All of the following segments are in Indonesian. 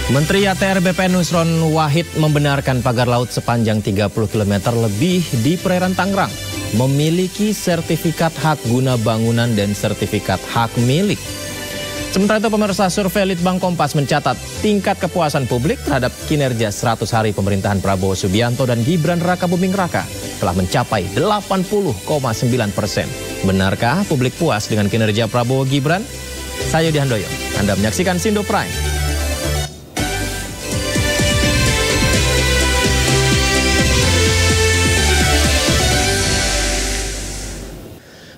Menteri ATR BPN Nusron Wahid membenarkan pagar laut sepanjang 30 km lebih di perairan Tangerang memiliki sertifikat hak guna bangunan dan sertifikat hak milik. Sementara itu pemirsa, survei Litbang Kompas mencatat tingkat kepuasan publik terhadap kinerja 100 hari pemerintahan Prabowo Subianto dan Gibran Rakabuming Raka telah mencapai 80,9%. Benarkah publik puas dengan kinerja Prabowo Gibran? Saya Yudi Handoyo, Anda menyaksikan Sindo Prime.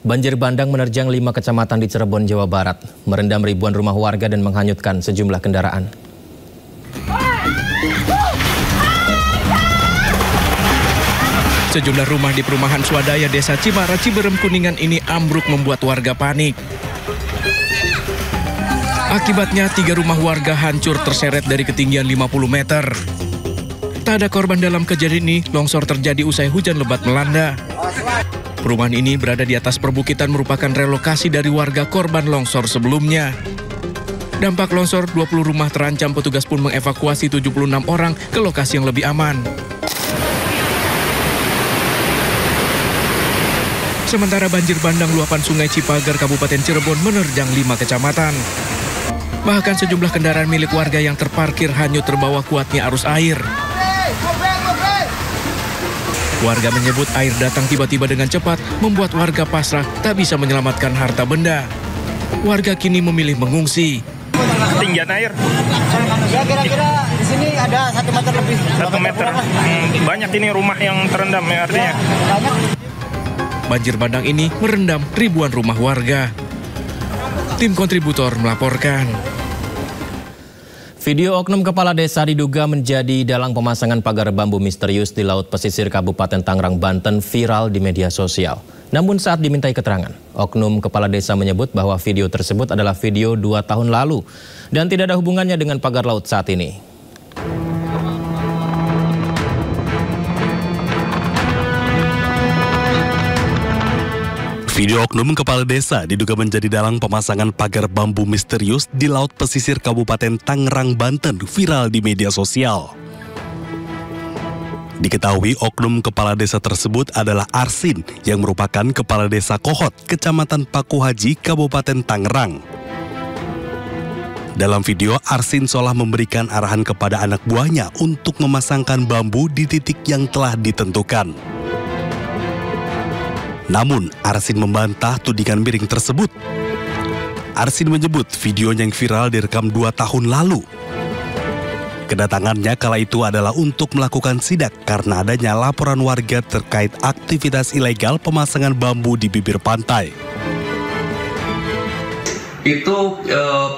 Banjir bandang menerjang 5 kecamatan di Cirebon, Jawa Barat, merendam ribuan rumah warga dan menghanyutkan sejumlah kendaraan. Sejumlah rumah di perumahan swadaya Desa Cimara, Ciberem, Kuningan ini ambruk membuat warga panik. Akibatnya 3 rumah warga hancur terseret dari ketinggian 50 meter. Tak ada korban dalam kejadian ini, longsor terjadi usai hujan lebat melanda. Perumahan ini berada di atas perbukitan merupakan relokasi dari warga korban longsor sebelumnya. Dampak longsor, 20 rumah terancam, petugas pun mengevakuasi 76 orang ke lokasi yang lebih aman. Sementara banjir bandang luapan Sungai Cipagar, Kabupaten Cirebon menerjang 5 kecamatan. Bahkan sejumlah kendaraan milik warga yang terparkir hanyut terbawa kuatnya arus air. Warga menyebut air datang tiba-tiba dengan cepat, membuat warga pasrah tak bisa menyelamatkan harta benda. Warga kini memilih mengungsi. Ketinggian air? Ya kira-kira di sini ada 1 meter lebih. 1 meter. Banyak ini rumah yang terendam ya artinya. Banyak. Banjir bandang ini merendam ribuan rumah warga. Tim kontributor melaporkan. Video oknum kepala desa diduga menjadi dalang pemasangan pagar bambu misterius di laut pesisir Kabupaten Tangerang, Banten viral di media sosial. Namun saat dimintai keterangan, oknum kepala desa menyebut bahwa video tersebut adalah video 2 tahun lalu dan tidak ada hubungannya dengan pagar laut saat ini. Video oknum kepala desa diduga menjadi dalang pemasangan pagar bambu misterius di laut pesisir Kabupaten Tangerang, Banten viral di media sosial. Diketahui oknum kepala desa tersebut adalah Arsin yang merupakan kepala desa Kohot, Kecamatan Paku Haji, Kabupaten Tangerang. Dalam video, Arsin seolah memberikan arahan kepada anak buahnya untuk memasangkan bambu di titik yang telah ditentukan. Namun, Arsin membantah tudingan miring tersebut. Arsin menyebut videonya yang viral direkam 2 tahun lalu. Kedatangannya kala itu adalah untuk melakukan sidak karena adanya laporan warga terkait aktivitas ilegal pemasangan bambu di bibir pantai. Itu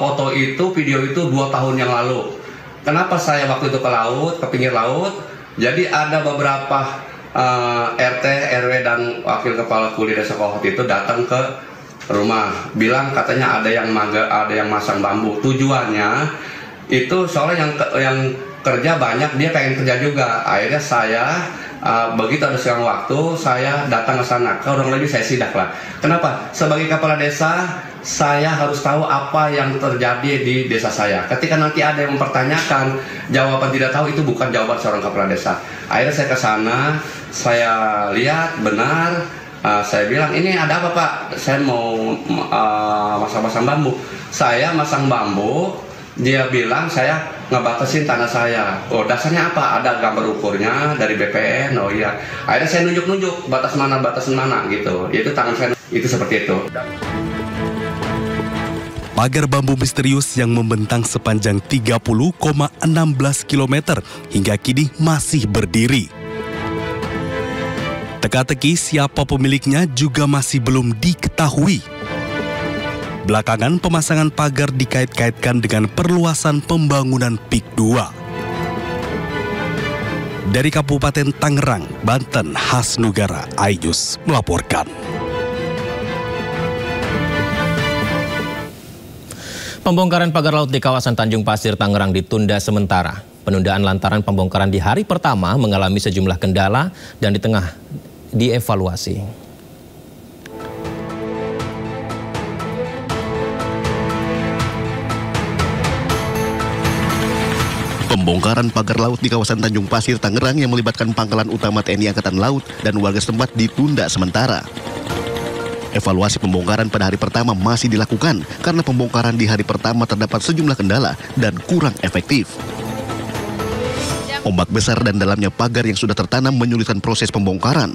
foto itu, video itu 2 tahun yang lalu. Kenapa saya waktu itu ke laut, ke pinggir laut? Jadi ada beberapa RT, RW dan wakil kepala kuli desa Kohot itu datang ke rumah, bilang katanya ada yang masang bambu. Tujuannya itu soalnya yang kerja banyak, dia pengen kerja juga. Akhirnya saya begitu ada siang waktu, saya datang ke sana, ke orang lebih saya sidak lah. Kenapa? Sebagai kepala desa, saya harus tahu apa yang terjadi di desa saya. Ketika nanti ada yang mempertanyakan, jawaban tidak tahu itu bukan jawaban seorang kepala desa. Akhirnya saya ke sana, saya lihat benar, saya bilang ini ada apa Pak? Saya mau masang bambu. Saya masang bambu, dia bilang saya ngebatasin tanah saya. Oh dasarnya apa? Ada gambar ukurnya dari BPN. Oh iya. Akhirnya saya nunjuk-nunjuk batas mana gitu. Itu tangan saya itu seperti itu. Pagar bambu misterius yang membentang sepanjang 30,16 km hingga kini masih berdiri. Teka-teki siapa pemiliknya juga masih belum diketahui. Belakangan pemasangan pagar dikait-kaitkan dengan perluasan pembangunan PIK 2. Dari Kabupaten Tangerang, Banten, Hasnugara, Ayus melaporkan. Pembongkaran pagar laut di kawasan Tanjung Pasir, Tangerang ditunda sementara. Penundaan lantaran pembongkaran di hari pertama mengalami sejumlah kendala dan di tengah dievaluasi. Pembongkaran pagar laut di kawasan Tanjung Pasir, Tangerang yang melibatkan Pangkalan Utama TNI Angkatan Laut dan warga setempat ditunda sementara. Evaluasi pembongkaran pada hari pertama masih dilakukan karena pembongkaran di hari pertama terdapat sejumlah kendala dan kurang efektif. Ombak besar dan dalamnya pagar yang sudah tertanam menyulitkan proses pembongkaran.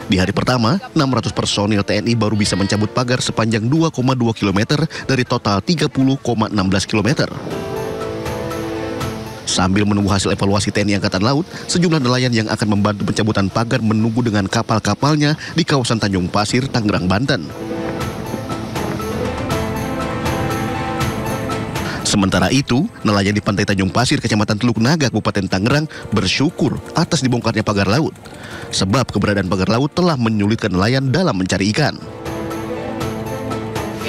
Di hari pertama, 600 personil TNI baru bisa mencabut pagar sepanjang 2,2 km dari total 30,16 km. Sambil menunggu hasil evaluasi TNI Angkatan Laut, sejumlah nelayan yang akan membantu pencabutan pagar menunggu dengan kapal-kapalnya di kawasan Tanjung Pasir, Tangerang, Banten. Sementara itu, nelayan di Pantai Tanjung Pasir, Kecamatan Teluk Naga, Kabupaten Tangerang bersyukur atas dibongkarnya pagar laut. Sebab keberadaan pagar laut telah menyulitkan nelayan dalam mencari ikan.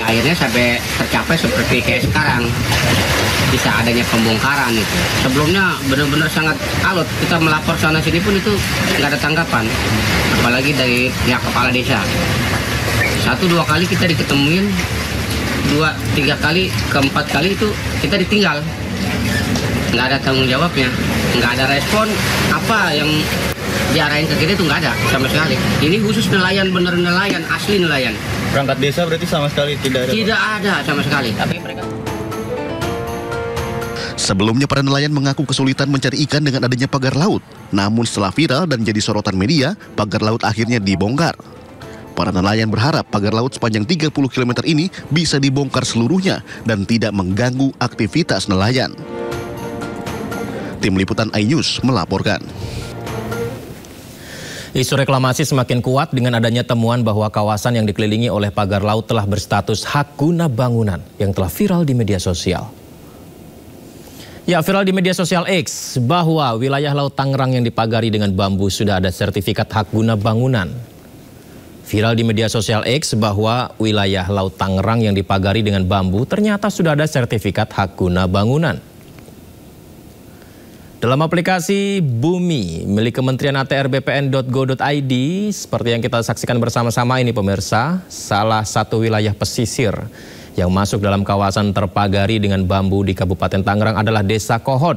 Akhirnya sampai tercapai seperti kayak sekarang, bisa adanya pembongkaran itu. Sebelumnya benar-benar sangat alot, kita melapor sana sini pun itu nggak ada tanggapan, apalagi dari pihak kepala desa. 1-2 kali kita diketemuin, 2-3 kali, keempat kali itu kita ditinggal, nggak ada tanggung jawabnya, nggak ada respon apa yang diarahin ke kita itu nggak ada sama sekali. Ini khusus nelayan, bener nelayan, asli nelayan. Perangkat desa berarti sama sekali tidak ada? Tidak ada sama sekali. Tapi mereka... Sebelumnya para nelayan mengaku kesulitan mencari ikan dengan adanya pagar laut. Namun setelah viral dan jadi sorotan media, pagar laut akhirnya dibongkar. Para nelayan berharap pagar laut sepanjang 30 km ini bisa dibongkar seluruhnya dan tidak mengganggu aktivitas nelayan. Tim Liputan iNews melaporkan. Isu reklamasi semakin kuat dengan adanya temuan bahwa kawasan yang dikelilingi oleh pagar laut telah berstatus hak guna bangunan yang telah viral di media sosial. Ya, viral di media sosial X bahwa wilayah Laut Tangerang yang dipagari dengan bambu sudah ada sertifikat hak guna bangunan. Viral di media sosial X bahwa wilayah Laut Tangerang yang dipagari dengan bambu ternyata sudah ada sertifikat hak guna bangunan. Dalam aplikasi Bumi milik Kementerian ATR bpn.go.id, seperti yang kita saksikan bersama-sama ini pemirsa, salah satu wilayah pesisir yang masuk dalam kawasan terpagari dengan bambu di Kabupaten Tangerang adalah Desa Kohot.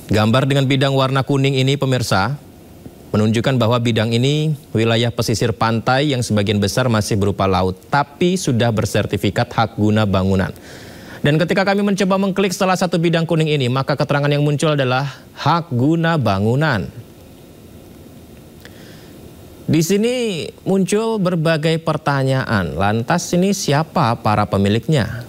Gambar dengan bidang warna kuning ini pemirsa menunjukkan bahwa bidang ini wilayah pesisir pantai yang sebagian besar masih berupa laut, tapi sudah bersertifikat hak guna bangunan. Dan ketika kami mencoba mengklik salah satu bidang kuning ini, maka keterangan yang muncul adalah hak guna bangunan. Di sini muncul berbagai pertanyaan, lantas ini siapa para pemiliknya?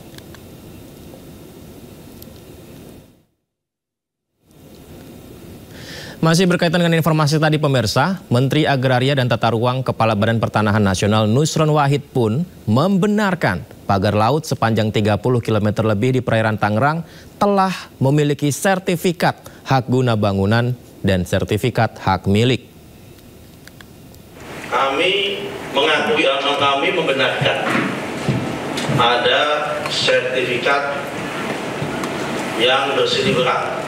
Masih berkaitan dengan informasi tadi pemirsa, Menteri Agraria dan Tata Ruang Kepala Badan Pertanahan Nasional Nusron Wahid pun membenarkan pagar laut sepanjang 30 km lebih di perairan Tangerang telah memiliki sertifikat hak guna bangunan dan sertifikat hak milik. Kami mengakui atau kami membenarkan ada sertifikat yang berseliweran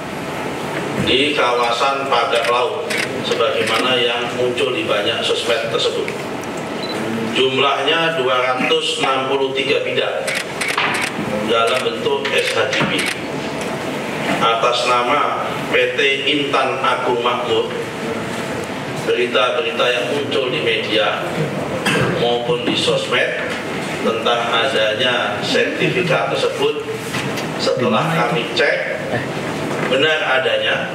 di kawasan pagar laut sebagaimana yang muncul di banyak sosmed tersebut. Jumlahnya 263 bidang dalam bentuk SHGB atas nama PT Intan Agung Makmur. Berita-berita yang muncul di media maupun di sosmed tentang adanya sertifikat tersebut, setelah kami cek benar adanya,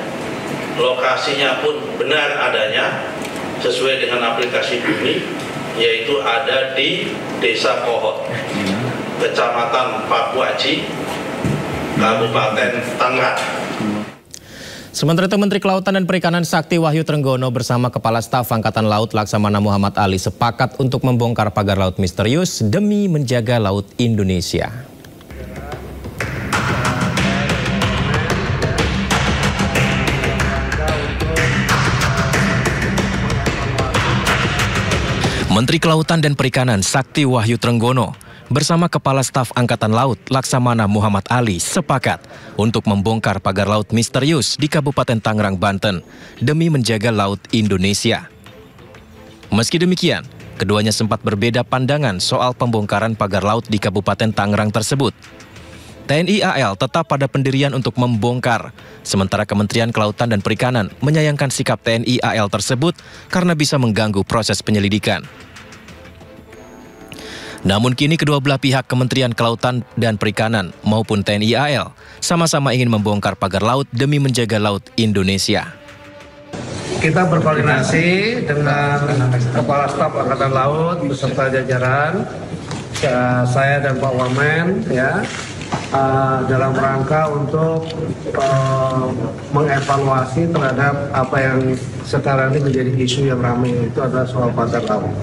lokasinya pun benar adanya sesuai dengan aplikasi Bumi, yaitu ada di Desa Kohot, Kecamatan Pakuaji, Kabupaten Tangerang. Sementara itu Menteri Kelautan dan Perikanan Sakti Wahyu Trenggono bersama Kepala Staf Angkatan Laut Laksamana Muhammad Ali sepakat untuk membongkar pagar laut misterius demi menjaga laut Indonesia. Menteri Kelautan dan Perikanan Sakti Wahyu Trenggono bersama Kepala Staf Angkatan Laut Laksamana Muhammad Ali sepakat untuk membongkar pagar laut misterius di Kabupaten Tangerang, Banten demi menjaga laut Indonesia. Meski demikian, keduanya sempat berbeda pandangan soal pembongkaran pagar laut di Kabupaten Tangerang tersebut. TNI AL tetap pada pendirian untuk membongkar, sementara Kementerian Kelautan dan Perikanan menyayangkan sikap TNI AL tersebut karena bisa mengganggu proses penyelidikan. Namun kini kedua belah pihak Kementerian Kelautan dan Perikanan maupun TNI AL sama-sama ingin membongkar pagar laut demi menjaga laut Indonesia. Kita berkoordinasi dengan Kepala Staf Angkatan Laut beserta jajaran, saya dan Pak Wamen, dalam rangka untuk mengevaluasi terhadap apa yang sekarang ini menjadi isu yang ramai, itu adalah soal pagar laut.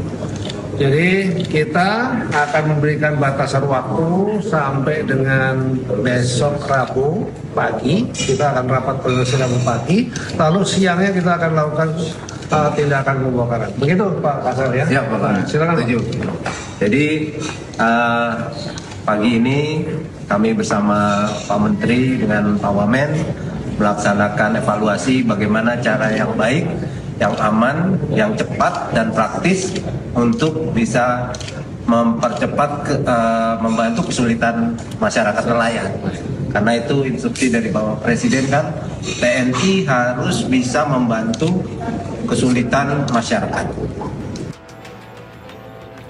Jadi kita akan memberikan batasan waktu sampai dengan besok Rabu pagi, kita akan rapat koordinasi Rabu pagi, lalu siangnya kita akan lakukan tindakan pembongkaran. Begitu Pak Kasar ya? Ya Pak. Silakan. Setuju. Jadi pagi ini kami bersama Pak Menteri dengan Pak Wamen melaksanakan evaluasi bagaimana cara yang baik, yang aman, yang cepat dan praktis untuk bisa mempercepat membantu kesulitan masyarakat nelayan. Karena itu instruksi dari Bapak Presiden kan, TNI harus bisa membantu kesulitan masyarakat.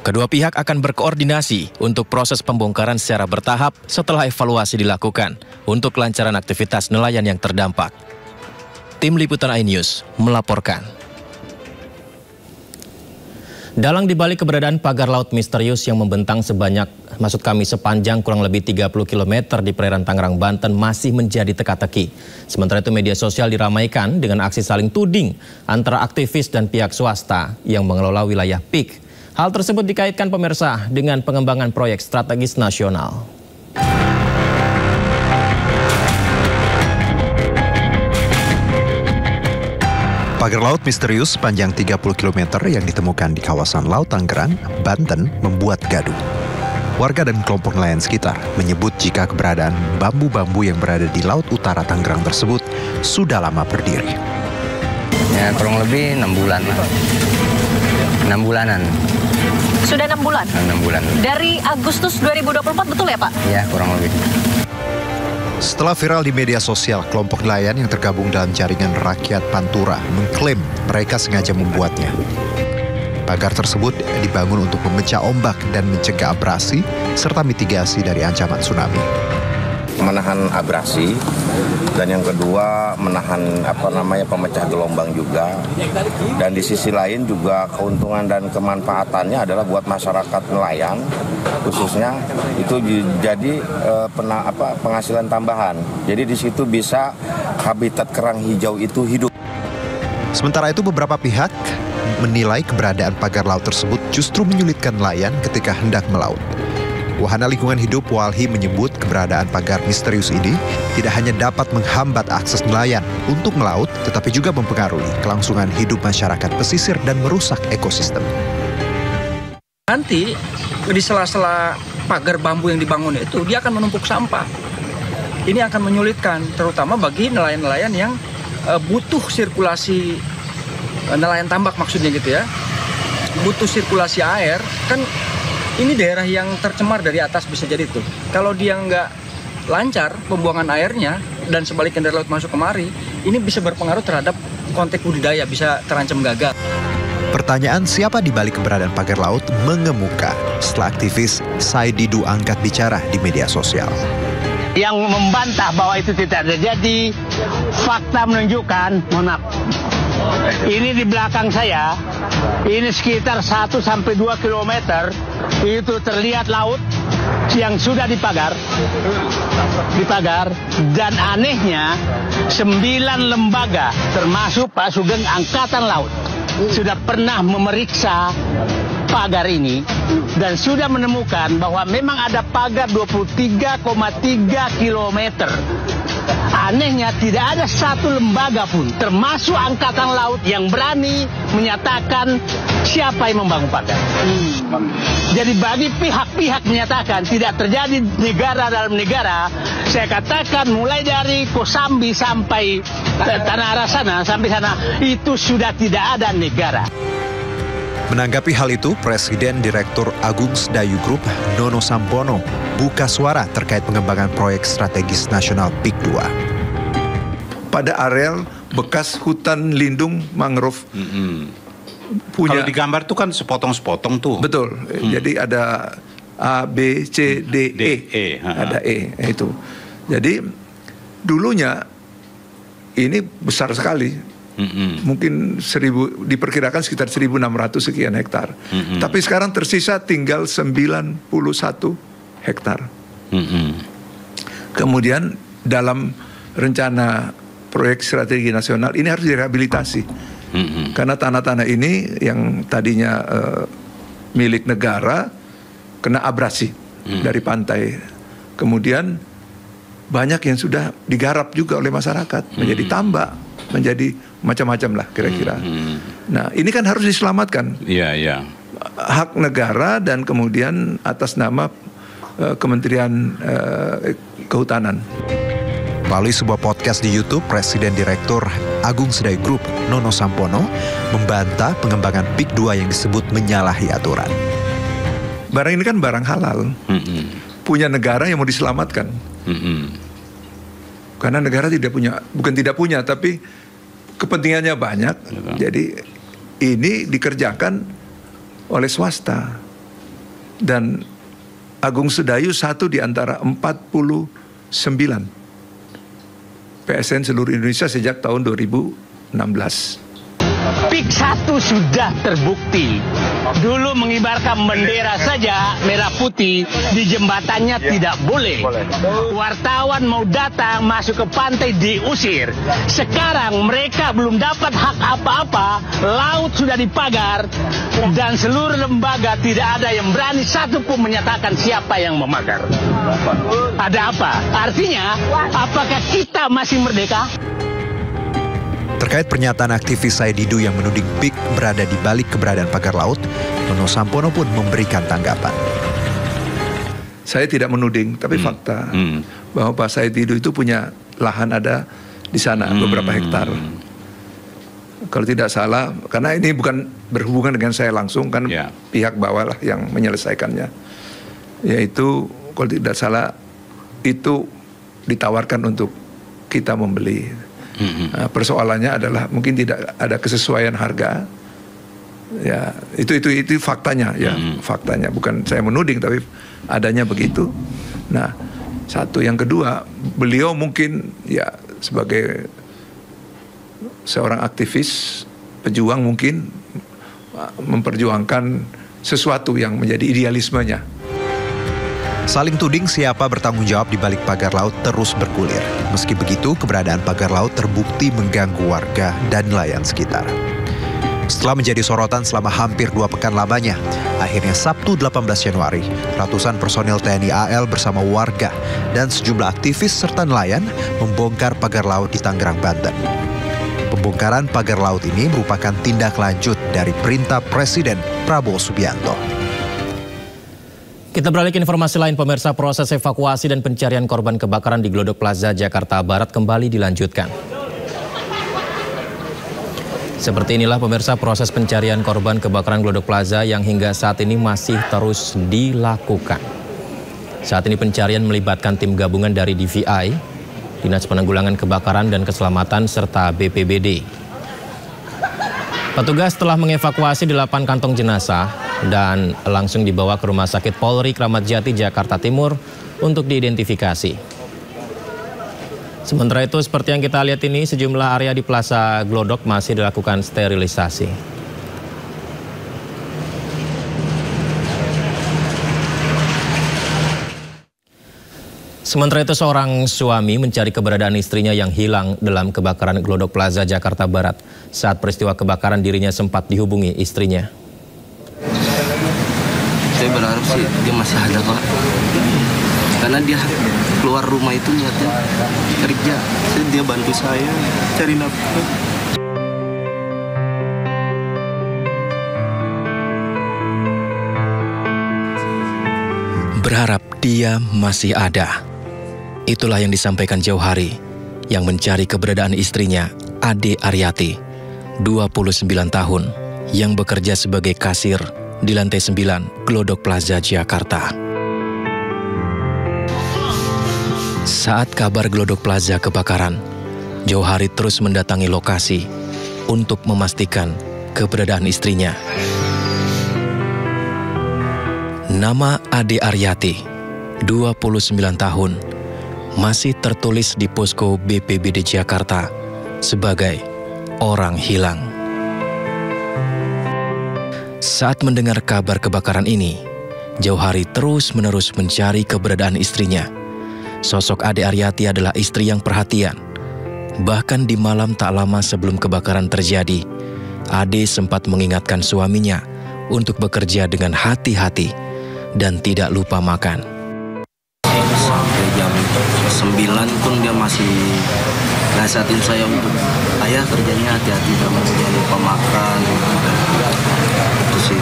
Kedua pihak akan berkoordinasi untuk proses pembongkaran secara bertahap setelah evaluasi dilakukan untuk kelancaran aktivitas nelayan yang terdampak. Tim Liputan iNews melaporkan. Dalang dibalik keberadaan pagar laut misterius yang membentang sepanjang kurang lebih 30 km di perairan Tangerang, Banten masih menjadi teka-teki. Sementara itu media sosial diramaikan dengan aksi saling tuding antara aktivis dan pihak swasta yang mengelola wilayah PIK. Hal tersebut dikaitkan pemirsa dengan pengembangan proyek strategis nasional. Pagar laut misterius sepanjang 30 km yang ditemukan di kawasan Laut Tangerang, Banten membuat gaduh. Warga dan kelompok nelayan sekitar menyebut jika keberadaan bambu-bambu yang berada di Laut Utara Tangerang tersebut sudah lama berdiri. Ya, kurang lebih 6 bulan. 6 bulanan. Sudah 6 bulan? 6 bulan. Dari Agustus 2024 betul ya Pak? Ya, kurang lebih. Setelah viral di media sosial, kelompok nelayan yang tergabung dalam jaringan rakyat Pantura mengklaim mereka sengaja membuatnya. Pagar tersebut dibangun untuk memecah ombak dan mencegah abrasi serta mitigasi dari ancaman tsunami. Menahan abrasi dan yang kedua menahan pemecah gelombang juga, dan di sisi lain juga keuntungan dan kemanfaatannya adalah buat masyarakat nelayan khususnya itu jadi penghasilan tambahan. Jadi di situ bisa habitat kerang hijau itu hidup. Sementara itu beberapa pihak menilai keberadaan pagar laut tersebut justru menyulitkan nelayan ketika hendak melaut. Wahana Lingkungan Hidup Walhi menyebut keberadaan pagar misterius ini tidak hanya dapat menghambat akses nelayan untuk melaut, tetapi juga mempengaruhi kelangsungan hidup masyarakat pesisir dan merusak ekosistem. Nanti di sela-sela pagar bambu yang dibangun itu, dia akan menumpuk sampah. Ini akan menyulitkan, terutama bagi nelayan-nelayan yang butuh sirkulasi, nelayan tambak maksudnya gitu ya, butuh sirkulasi air, kan ini daerah yang tercemar dari atas bisa jadi tuh. Kalau dia nggak lancar pembuangan airnya dan sebaliknya dari laut masuk kemari, ini bisa berpengaruh terhadap konteks budidaya, bisa terancam gagal. Pertanyaan siapa di balik keberadaan pagar laut mengemuka setelah aktivis Saididu angkat bicara di media sosial. Yang membantah bahwa itu tidak terjadi, fakta menunjukkan, mohon maaf, ini di belakang saya, ini sekitar 1-2 km, itu terlihat laut yang sudah dipagar, dan anehnya 9 lembaga, termasuk Pak Sugeng Angkatan Laut, sudah pernah memeriksa pagar ini dan sudah menemukan bahwa memang ada pagar 23,3 km Anehnya tidak ada satu lembaga pun, termasuk Angkatan Laut, yang berani menyatakan siapa yang membangun pagar. Jadi bagi pihak-pihak menyatakan tidak terjadi negara dalam negara, saya katakan mulai dari Kosambi sampai Tanah Arah sana, sampai sana, itu sudah tidak ada negara. Menanggapi hal itu, Presiden Direktur Agung Sedayu Group, Nono Sampono, buka suara terkait pengembangan proyek strategis nasional PIK 2. Pada areal bekas hutan lindung mangrove. Kalau di gambar itu kan sepotong-sepotong tuh. Betul. Jadi ada A, B, C, D, E. Ada E, itu. Jadi dulunya ini besar sekali. Mungkin diperkirakan sekitar 1.600 sekian hektar. Tapi sekarang tersisa tinggal 91 hektar. Kemudian dalam rencana proyek strategi nasional ini harus direhabilitasi. Karena tanah-tanah ini yang tadinya milik negara kena abrasi dari pantai. Kemudian banyak yang sudah digarap juga oleh masyarakat menjadi tambak, menjadi macam-macam lah kira-kira. Nah, ini kan harus diselamatkan. Iya. Hak negara dan kemudian atas nama Kementerian Kehutanan. Melalui sebuah podcast di YouTube, Presiden Direktur Agung Sedayu Group, Nono Sampono, membantah pengembangan PIK 2 yang disebut menyalahi aturan. Barang ini kan barang halal. Punya negara yang mau diselamatkan. Karena negara bukan tidak punya, tapi kepentingannya banyak. Jadi ini dikerjakan oleh swasta. Dan Agung Sedayu satu di antara 49 PSN seluruh Indonesia sejak tahun 2016. PIK 1 sudah terbukti. Dulu mengibarkan bendera saja merah putih di jembatannya tidak boleh. Wartawan mau datang masuk ke pantai diusir. Sekarang mereka belum dapat hak apa-apa, laut sudah dipagar, dan seluruh lembaga tidak ada yang berani satu pun menyatakan siapa yang memagar. Ada apa? Artinya, apakah kita masih merdeka? Terkait pernyataan aktivis Said Didu yang menuding PIK berada di balik keberadaan pagar laut, Nono Sampono pun memberikan tanggapan. Saya tidak menuding, tapi fakta bahwa Pak Said Didu itu punya lahan ada di sana beberapa hektar. Kalau tidak salah, karena ini bukan berhubungan dengan saya langsung, kan pihak bawah lah yang menyelesaikannya. Yaitu kalau tidak salah itu ditawarkan untuk kita membeli. Nah, persoalannya adalah mungkin tidak ada kesesuaian harga. Ya, itu faktanya ya, faktanya, bukan saya menuding tapi adanya begitu. Nah, satu, yang kedua, beliau mungkin ya sebagai seorang aktivis, pejuang mungkin memperjuangkan sesuatu yang menjadi idealismenya. Saling tuding siapa bertanggung jawab di balik pagar laut terus bergulir. Meski begitu, keberadaan pagar laut terbukti mengganggu warga dan nelayan sekitar. Setelah menjadi sorotan selama hampir 2 pekan lamanya, akhirnya Sabtu 18 Januari, ratusan personil TNI AL bersama warga dan sejumlah aktivis serta nelayan membongkar pagar laut di Tangerang, Banten. Pembongkaran pagar laut ini merupakan tindak lanjut dari perintah Presiden Prabowo Subianto. Kita beralih ke informasi lain, pemirsa. Proses evakuasi dan pencarian korban kebakaran di Glodok Plaza, Jakarta Barat kembali dilanjutkan. Seperti inilah pemirsa proses pencarian korban kebakaran Glodok Plaza yang hingga saat ini masih terus dilakukan. Saat ini pencarian melibatkan tim gabungan dari DVI, Dinas Penanggulangan Kebakaran dan Keselamatan, serta BPBD. Petugas telah mengevakuasi 8 kantong jenazah dan langsung dibawa ke Rumah Sakit Polri Kramat Jati, Jakarta Timur untuk diidentifikasi. Sementara itu, seperti yang kita lihat ini, sejumlah area di Plaza Glodok masih dilakukan sterilisasi. Sementara itu, seorang suami mencari keberadaan istrinya yang hilang dalam kebakaran Glodok Plaza, Jakarta Barat. Saat peristiwa kebakaran, dirinya sempat dihubungi istrinya. Saya berharap sih dia masih ada, Pak. karena dia keluar rumah itu niatnya kerja. Dia bantu saya cari nafkah. Berharap dia masih ada. Itulah yang disampaikan Jauhari yang mencari keberadaan istrinya, Ade Aryati, 29 tahun, yang bekerja sebagai kasir di lantai 9 Glodok Plaza, Jakarta. Saat kabar Glodok Plaza kebakaran, Jauhari terus mendatangi lokasi untuk memastikan keberadaan istrinya. Nama Ade Aryati, 29 tahun, masih tertulis di posko BPBD Jakarta sebagai orang hilang. Saat mendengar kabar kebakaran ini, Jauhari terus-menerus mencari keberadaan istrinya. Sosok Ade Aryati adalah istri yang perhatian. Bahkan di malam tak lama sebelum kebakaran terjadi, Ade sempat mengingatkan suaminya untuk bekerja dengan hati-hati dan tidak lupa makan. Sampai jam 9 pun dia masih nasihatin saya untuk ayah kerjanya hati-hati, jangan lupa makan. Itu sih.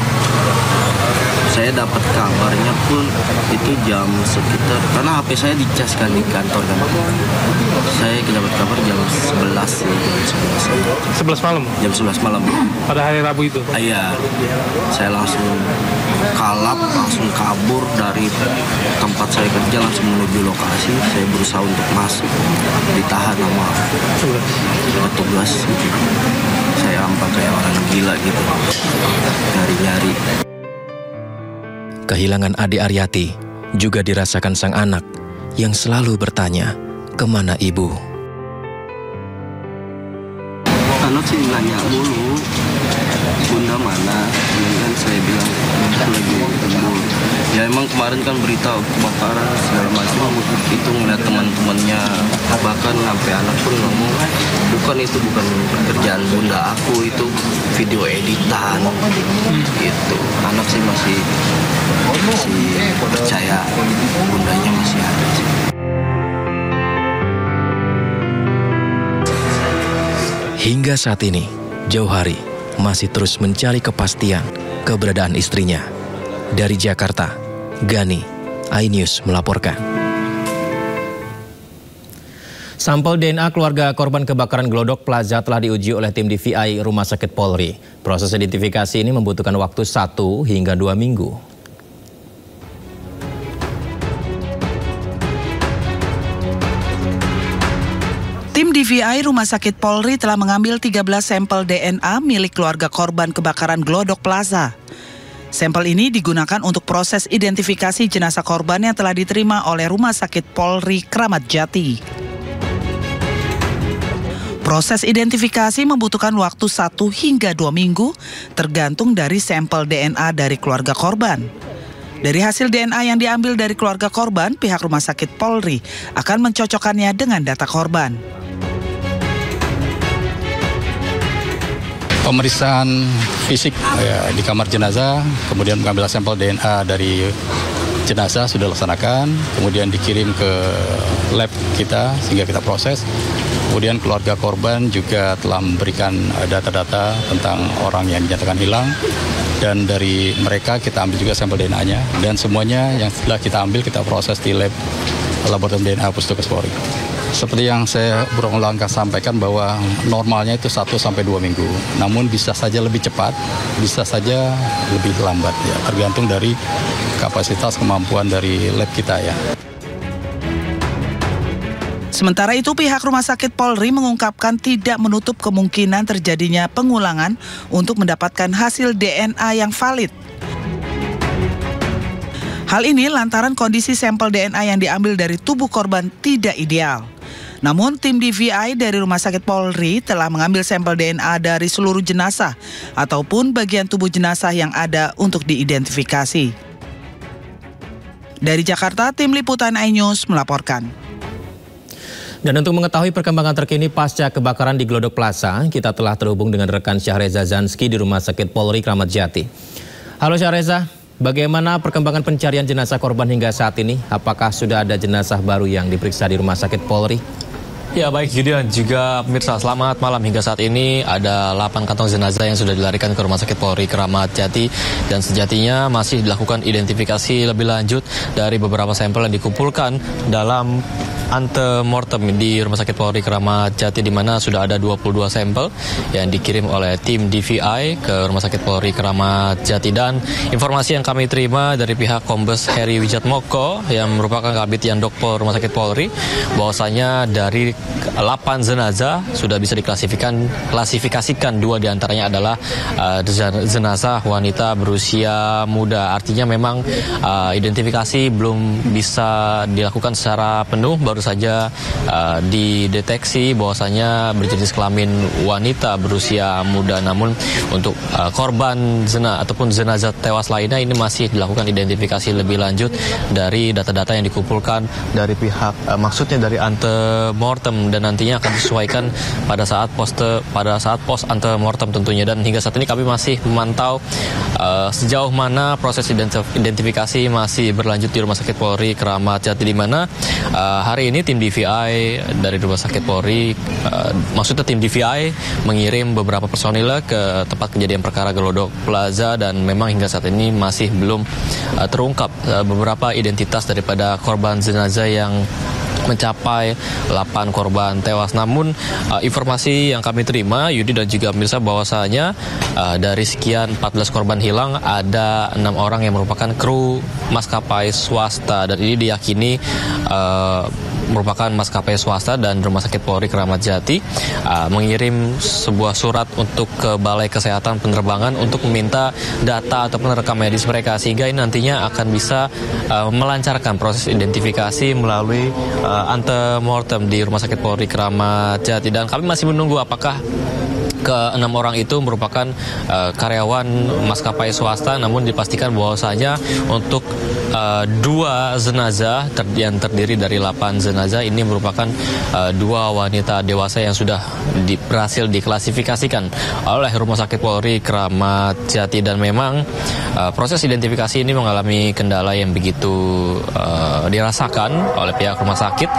Saya dapat kabarnya pun itu jam sekitar, karena HP saya dicas kan di kantor kan. Saya dapat kabar jam 11 sih, jam 11. 11 malam? Jam 11 malam. Pada hari Rabu itu? Iya. Saya langsung kalap, langsung kabur dari tempat saya kerja, langsung menuju lokasi. Saya berusaha untuk masuk, ditahan sama petugas gitu. Saya nampak kayak orang gila gitu, nyari-nyari. Kehilangan Ade Aryati juga dirasakan sang anak yang selalu bertanya, kemana ibu? Anak sih nanya mulu, bunda mana? Dan saya bilang, lagi tembul. Ya emang kemarin kan berita kebakaran segala macam, itu ngeliat teman-temannya, bahkan sampai anak pun ngomong, itu bukan pekerjaan bunda aku, itu video editan. Gitu. Anak sih masih percaya bundanya masih ada sih. Hingga saat ini, Jauhari masih terus mencari kepastian keberadaan istrinya. Dari Jakarta, Gani, iNews melaporkan. Sampel DNA keluarga korban kebakaran Glodok Plaza telah diuji oleh tim DVI Rumah Sakit Polri. Proses identifikasi ini membutuhkan waktu 1 hingga 2 minggu. Tim DVI Rumah Sakit Polri telah mengambil 13 sampel DNA milik keluarga korban kebakaran Glodok Plaza. Sampel ini digunakan untuk proses identifikasi jenazah korban yang telah diterima oleh Rumah Sakit Polri Kramat Jati. Proses identifikasi membutuhkan waktu 1 hingga 2 minggu, tergantung dari sampel DNA dari keluarga korban. Dari hasil DNA yang diambil dari keluarga korban, pihak Rumah Sakit Polri akan mencocokkannya dengan data korban. Pemeriksaan fisik di kamar jenazah, kemudian mengambil sampel DNA dari jenazah sudah dilaksanakan, kemudian dikirim ke lab kita sehingga kita proses. Kemudian keluarga korban juga telah memberikan data-data tentang orang yang dinyatakan hilang, dan dari mereka kita ambil juga sampel DNA-nya, dan semuanya yang setelah kita ambil kita proses di lab laboratorium DNA Puskesmas Polri. Seperti yang saya berulang kali sampaikan bahwa normalnya itu 1 sampai 2 minggu. Namun bisa saja lebih cepat, bisa saja lebih lambat ya, tergantung dari kapasitas kemampuan dari lab kita ya. Sementara itu, pihak Rumah Sakit Polri mengungkapkan tidak menutup kemungkinan terjadinya pengulangan untuk mendapatkan hasil DNA yang valid. Hal ini lantaran kondisi sampel DNA yang diambil dari tubuh korban tidak ideal. Namun tim DVI dari Rumah Sakit Polri telah mengambil sampel DNA dari seluruh jenazah ataupun bagian tubuh jenazah yang ada untuk diidentifikasi. Dari Jakarta, tim liputan iNews melaporkan. Dan untuk mengetahui perkembangan terkini pasca kebakaran di Glodok Plaza, kita telah terhubung dengan rekan Syahreza Zanski di Rumah Sakit Polri Kramat Jati. Halo Syahreza. Bagaimana perkembangan pencarian jenazah korban hingga saat ini? Apakah sudah ada jenazah baru yang diperiksa di Rumah Sakit Polri? Ya baik Yudi dan juga pemirsa, selamat malam. Hingga saat ini ada 8 kantong jenazah yang sudah dilarikan ke Rumah Sakit Polri Kramat Jati, dan sejatinya masih dilakukan identifikasi lebih lanjut dari beberapa sampel yang dikumpulkan dalam antemortem di Rumah Sakit Polri Kramat Jati, di mana sudah ada 22 sampel yang dikirim oleh tim DVI ke Rumah Sakit Polri Kramat Jati. Dan informasi yang kami terima dari pihak Kombes Heri Wijatmoko yang merupakan Kabid Yandokpol Rumah Sakit Polri, bahwasanya dari 8 jenazah sudah bisa diklasifikasikan 2 diantaranya adalah jenazah wanita berusia muda. Artinya memang identifikasi belum bisa dilakukan secara penuh, baru saja dideteksi bahwasanya berjenis kelamin wanita berusia muda. Namun untuk korban ataupun jenazah tewas lainnya ini masih dilakukan identifikasi lebih lanjut dari data-data yang dikumpulkan dari pihak maksudnya dari antemortem, dan nantinya akan disesuaikan pada saat pos antemortem tentunya. Dan hingga saat ini kami masih memantau sejauh mana proses identifikasi masih berlanjut di Rumah Sakit Polri Kramat Jati, di mana hari ini tim DVI dari Rumah Sakit Polri, maksudnya tim DVI mengirim beberapa personil ke tempat kejadian perkara Glodok Plaza, dan memang hingga saat ini masih belum terungkap beberapa identitas daripada korban jenazah yang mencapai 8 korban tewas. Namun informasi yang kami terima, Yudi dan juga pemirsa, bahwasanya dari sekian 14 korban hilang ada 6 orang yang merupakan kru maskapai swasta, dan ini diyakini merupakan maskapai swasta, dan Rumah Sakit Polri Kramat Jati mengirim sebuah surat untuk ke Balai Kesehatan Penerbangan untuk meminta data ataupun rekam medis mereka, sehingga ini nantinya akan bisa melancarkan proses identifikasi melalui antemortem di Rumah Sakit Polri Kramat Jati. Dan kami masih menunggu apakah ke-6 orang itu merupakan karyawan maskapai swasta, namun dipastikan bahwasanya untuk 2 jenazah yang terdiri dari 8 jenazah ini merupakan 2 wanita dewasa yang sudah berhasil diklasifikasikan oleh Rumah Sakit Polri Kramat Jati. Dan memang proses identifikasi ini mengalami kendala yang begitu dirasakan oleh pihak rumah sakit,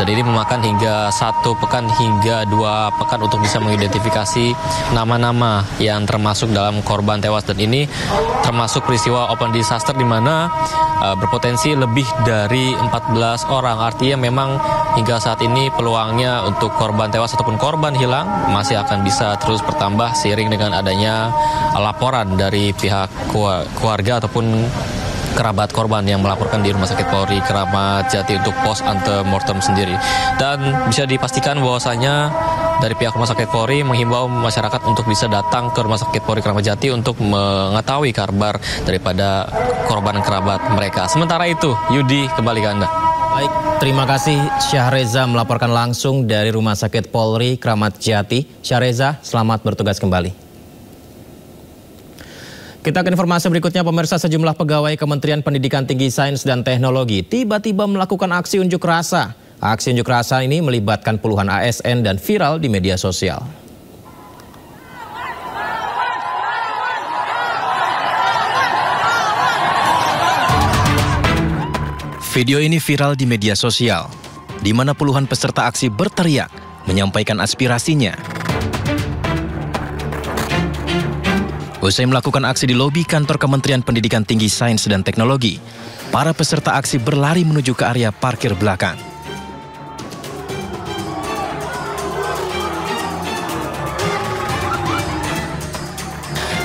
dan ini memakan hingga 1 pekan hingga 2 pekan untuk bisa mengidentifikasi nama-nama yang termasuk dalam korban tewas. Dan ini termasuk peristiwa open disaster di mana berpotensi lebih dari 14 orang. Artinya memang hingga saat ini peluangnya untuk korban tewas ataupun korban hilang masih akan bisa terus bertambah seiring dengan adanya laporan dari pihak keluarga ataupun kerabat korban yang melaporkan di Rumah Sakit Polri Kramat Jati untuk pos antemortem sendiri. Dan bisa dipastikan bahwasanya dari pihak Rumah Sakit Polri menghimbau masyarakat untuk bisa datang ke Rumah Sakit Polri Kramat Jati untuk mengetahui kabar daripada korban kerabat mereka. Sementara itu, Yudi, kembali ke Anda. Baik, terima kasih Syahreza melaporkan langsung dari Rumah Sakit Polri Kramat Jati. Syahreza, selamat bertugas kembali. Kita ke informasi berikutnya, pemirsa. Sejumlah pegawai Kementerian Pendidikan Tinggi Sains dan Teknologi tiba-tiba melakukan aksi unjuk rasa. Aksi unjuk rasa ini melibatkan puluhan ASN dan viral di media sosial. Video ini viral di media sosial, di mana puluhan peserta aksi berteriak menyampaikan aspirasinya. Usai melakukan aksi di lobi kantor Kementerian Pendidikan Tinggi Sains dan Teknologi, para peserta aksi berlari menuju ke area parkir belakang.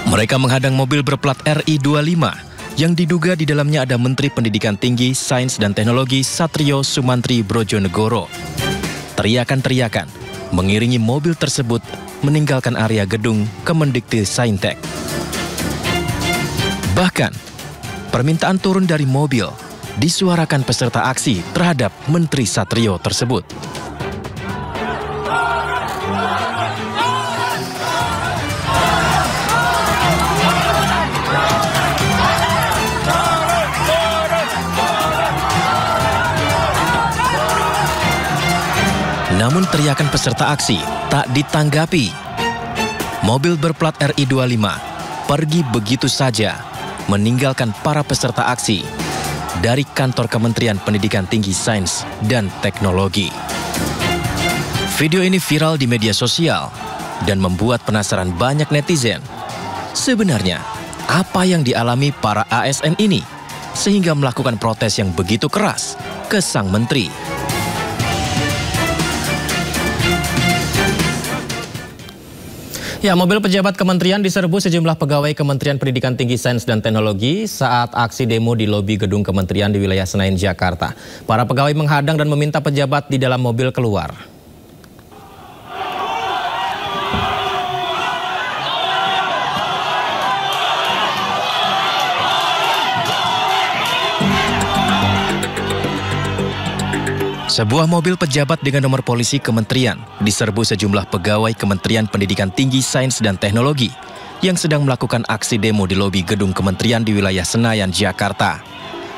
Mereka menghadang mobil berplat RI25 yang diduga di dalamnya ada Menteri Pendidikan Tinggi, Sains dan Teknologi Satrio Sumantri Brojonegoro. Teriakan-teriakan mengiringi mobil tersebut meninggalkan area gedung Kemendikti Saintek. Bahkan, permintaan turun dari mobil disuarakan peserta aksi terhadap Menteri Satrio tersebut. Namun teriakan peserta aksi tak ditanggapi. Mobil berplat RI25 pergi begitu saja meninggalkan para peserta aksi dari kantor Kementerian Pendidikan Tinggi Sains dan Teknologi. Video ini viral di media sosial dan membuat penasaran banyak netizen. Sebenarnya, apa yang dialami para ASN ini sehingga melakukan protes yang begitu keras ke sang menteri? Ya, mobil pejabat kementerian diserbu sejumlah pegawai Kementerian Pendidikan Tinggi Sains dan Teknologi saat aksi demo di lobi gedung kementerian di wilayah Senayan, Jakarta. Para pegawai menghadang dan meminta pejabat di dalam mobil keluar. Sebuah mobil pejabat dengan nomor polisi kementerian diserbu sejumlah pegawai Kementerian Pendidikan Tinggi Sains dan Teknologi yang sedang melakukan aksi demo di lobi gedung kementerian di wilayah Senayan, Jakarta.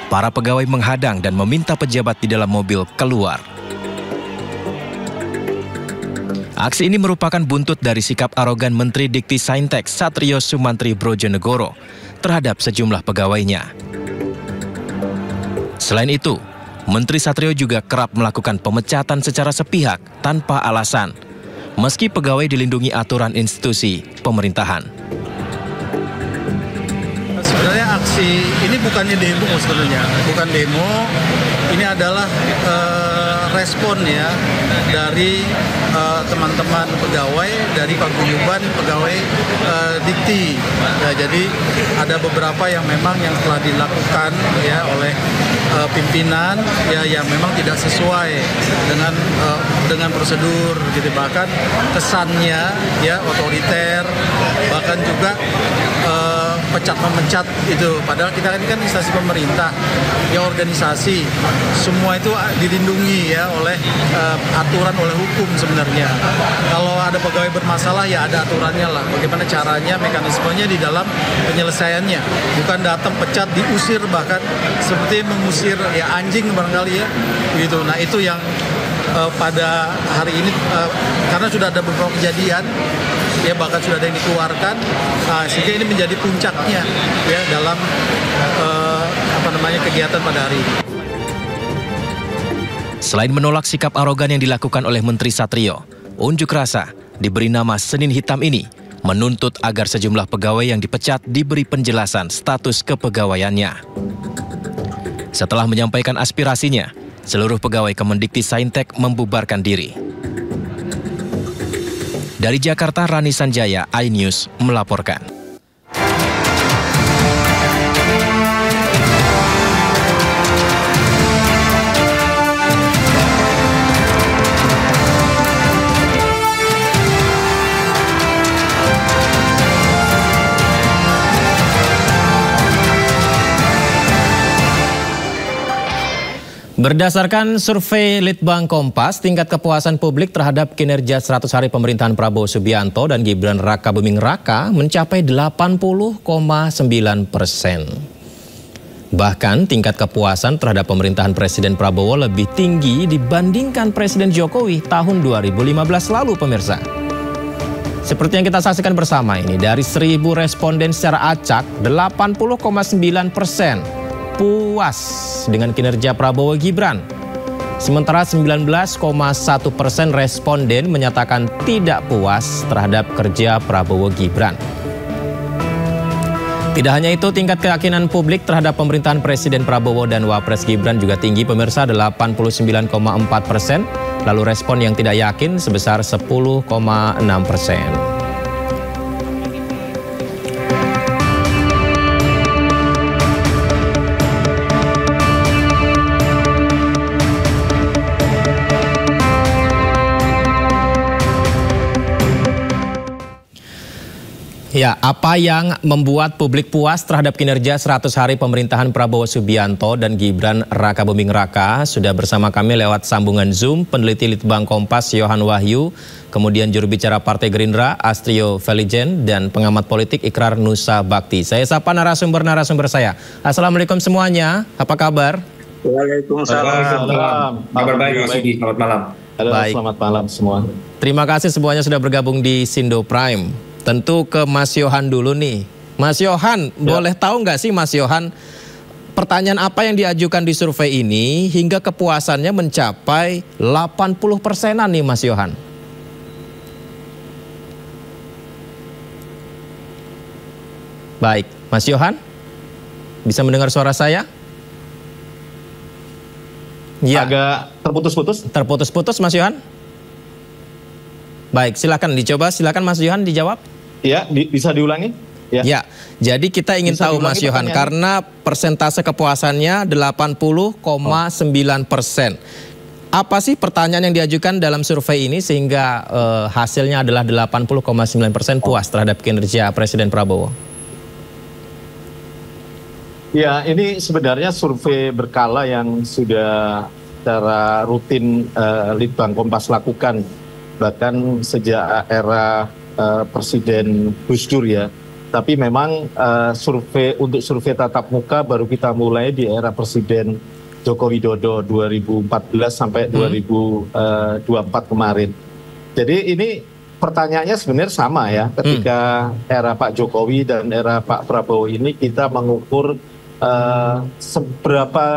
Para pegawai menghadang dan meminta pejabat di dalam mobil keluar. Aksi ini merupakan buntut dari sikap arogan Menteri Dikti Saintek Satrio Sumantri Brojonegoro terhadap sejumlah pegawainya. Selain itu, Menteri Satrio juga kerap melakukan pemecatan secara sepihak tanpa alasan, meski pegawai dilindungi aturan institusi pemerintahan. Sebenarnya aksi ini bukannya demo sebenarnya, bukan demo. Ini adalah respon ya dari teman-teman pegawai dari paguyuban pegawai Dikti. Ya, jadi ada beberapa yang memang yang telah dilakukan ya oleh pimpinan ya yang memang tidak sesuai dengan prosedur, gitu. Bahkan kesannya ya otoriter, bahkan juga pecat-memecat itu. Padahal kita kan instansi pemerintah, ya organisasi, semua itu dilindungi ya oleh aturan, oleh hukum sebenarnya. Kalau ada pegawai bermasalah ya ada aturannya lah. Bagaimana caranya, mekanismenya di dalam penyelesaiannya. Bukan datang pecat, diusir bahkan seperti mengusir ya anjing barangkali ya. Gitu. Nah itu yang pada hari ini karena sudah ada beberapa kejadian ya bahkan sudah ada yang dikeluarkan sehingga ini menjadi puncaknya ya dalam kegiatan pada hari ini. Selain menolak sikap arogan yang dilakukan oleh Menteri Satrio, unjuk rasa diberi nama Senin Hitam ini menuntut agar sejumlah pegawai yang dipecat diberi penjelasan status kepegawaiannya. Setelah menyampaikan aspirasinya, seluruh pegawai Kemendikti Saintek membubarkan diri. Dari Jakarta, Rani Sanjaya, iNews melaporkan. Berdasarkan survei Litbang Kompas, tingkat kepuasan publik terhadap kinerja 100 hari pemerintahan Prabowo Subianto dan Gibran Rakabuming Raka mencapai 80,9%. Bahkan tingkat kepuasan terhadap pemerintahan Presiden Prabowo lebih tinggi dibandingkan Presiden Jokowi tahun 2015 lalu, pemirsa. Seperti yang kita saksikan bersama ini, dari 1.000 responden secara acak, 80,9% puas dengan kinerja Prabowo Gibran. Sementara 19,1% responden menyatakan tidak puas terhadap kerja Prabowo Gibran. Tidak hanya itu, tingkat keyakinan publik terhadap pemerintahan Presiden Prabowo dan Wapres Gibran juga tinggi, pemirsa, 89,4%. Lalu respon yang tidak yakin sebesar 10,6%. Ya, apa yang membuat publik puas terhadap kinerja 100 hari pemerintahan Prabowo Subianto dan Gibran Rakabuming Raka? Sudah bersama kami lewat sambungan Zoom peneliti Litbang Kompas Yohan Wahyu, kemudian juru bicara Partai Gerindra Astrio Velijen, dan pengamat politik Ikrar Nusa Bakti. Saya sapa narasumber saya. Assalamualaikum semuanya, apa kabar? Waalaikumsalam. Kabar baik, Mas Yudi. Selamat malam. Halo, baik. Selamat malam semua. Terima kasih semuanya sudah bergabung di Sindo Prime. Tentu ke Mas Yohan dulu nih. Mas Yohan, boleh tahu nggak sih Mas Yohan, pertanyaan apa yang diajukan di survei ini hingga kepuasannya mencapai 80%-an nih Mas Yohan? Baik, Mas Yohan, bisa mendengar suara saya? Ya. Agak terputus-putus. Terputus-putus Mas Yohan? Baik, silakan dicoba, silakan Mas Yohan dijawab. Ya, bisa diulangi? Ya, jadi kita ingin tahu Mas Yohan, karena persentase kepuasannya 80,9%. Apa sih pertanyaan yang diajukan dalam survei ini sehingga hasilnya adalah 80,9% puas terhadap kinerja Presiden Prabowo? Ya, ini sebenarnya survei berkala yang sudah secara rutin Litbang Kompas lakukan, bahkan sejak era Presiden Gus Dur ya. Tapi memang untuk survei tatap muka baru kita mulai di era Presiden Joko Widodo 2014 sampai 2024 kemarin. Jadi ini pertanyaannya sebenarnya sama ya. Ketika era Pak Jokowi dan era Pak Prabowo ini kita mengukur seberapa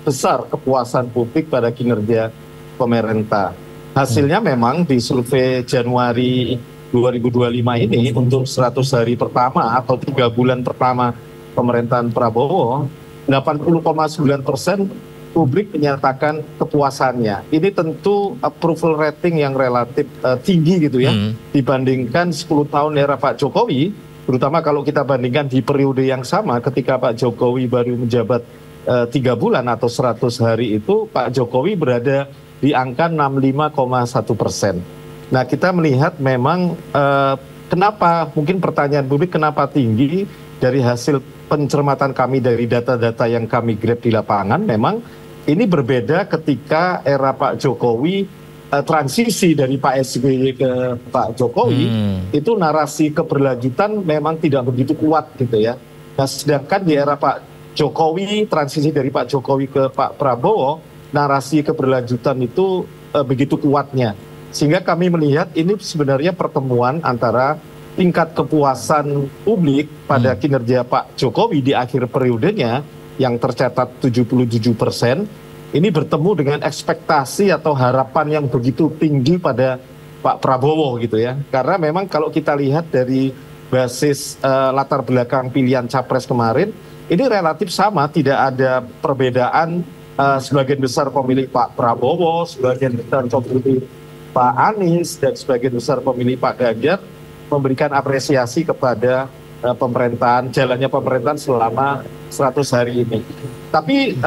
besar kepuasan publik pada kinerja pemerintah. Hasilnya memang di survei Januari 2025 ini untuk 100 hari pertama atau 3 bulan pertama pemerintahan Prabowo, 80,9% publik menyatakan kepuasannya. Ini tentu approval rating yang relatif tinggi gitu ya, dibandingkan 10 tahun era Pak Jokowi, terutama kalau kita bandingkan di periode yang sama ketika Pak Jokowi baru menjabat 3 bulan atau 100 hari itu, Pak Jokowi berada di angka 65,1%. Nah, kita melihat memang kenapa, mungkin pertanyaan publik kenapa tinggi dari hasil pencermatan kami dari data-data yang kami grab di lapangan, memang ini berbeda ketika era Pak Jokowi, transisi dari Pak SBY ke Pak Jokowi, itu narasi keberlanjutan memang tidak begitu kuat gitu ya. Nah, sedangkan di era Pak Jokowi, transisi dari Pak Jokowi ke Pak Prabowo, narasi keberlanjutan itu begitu kuatnya. Sehingga kami melihat ini sebenarnya pertemuan antara tingkat kepuasan publik pada kinerja Pak Jokowi di akhir periodenya yang tercatat 77%, ini bertemu dengan ekspektasi atau harapan yang begitu tinggi pada Pak Prabowo gitu ya. Karena memang kalau kita lihat dari basis latar belakang pilihan capres kemarin, ini relatif sama, tidak ada perbedaan. Sebagian besar pemilih Pak Prabowo, sebagian besar pemilih Pak Anies, dan sebagian besar pemilih Pak Ganjar memberikan apresiasi kepada jalannya pemerintahan selama 100 hari ini. Tapi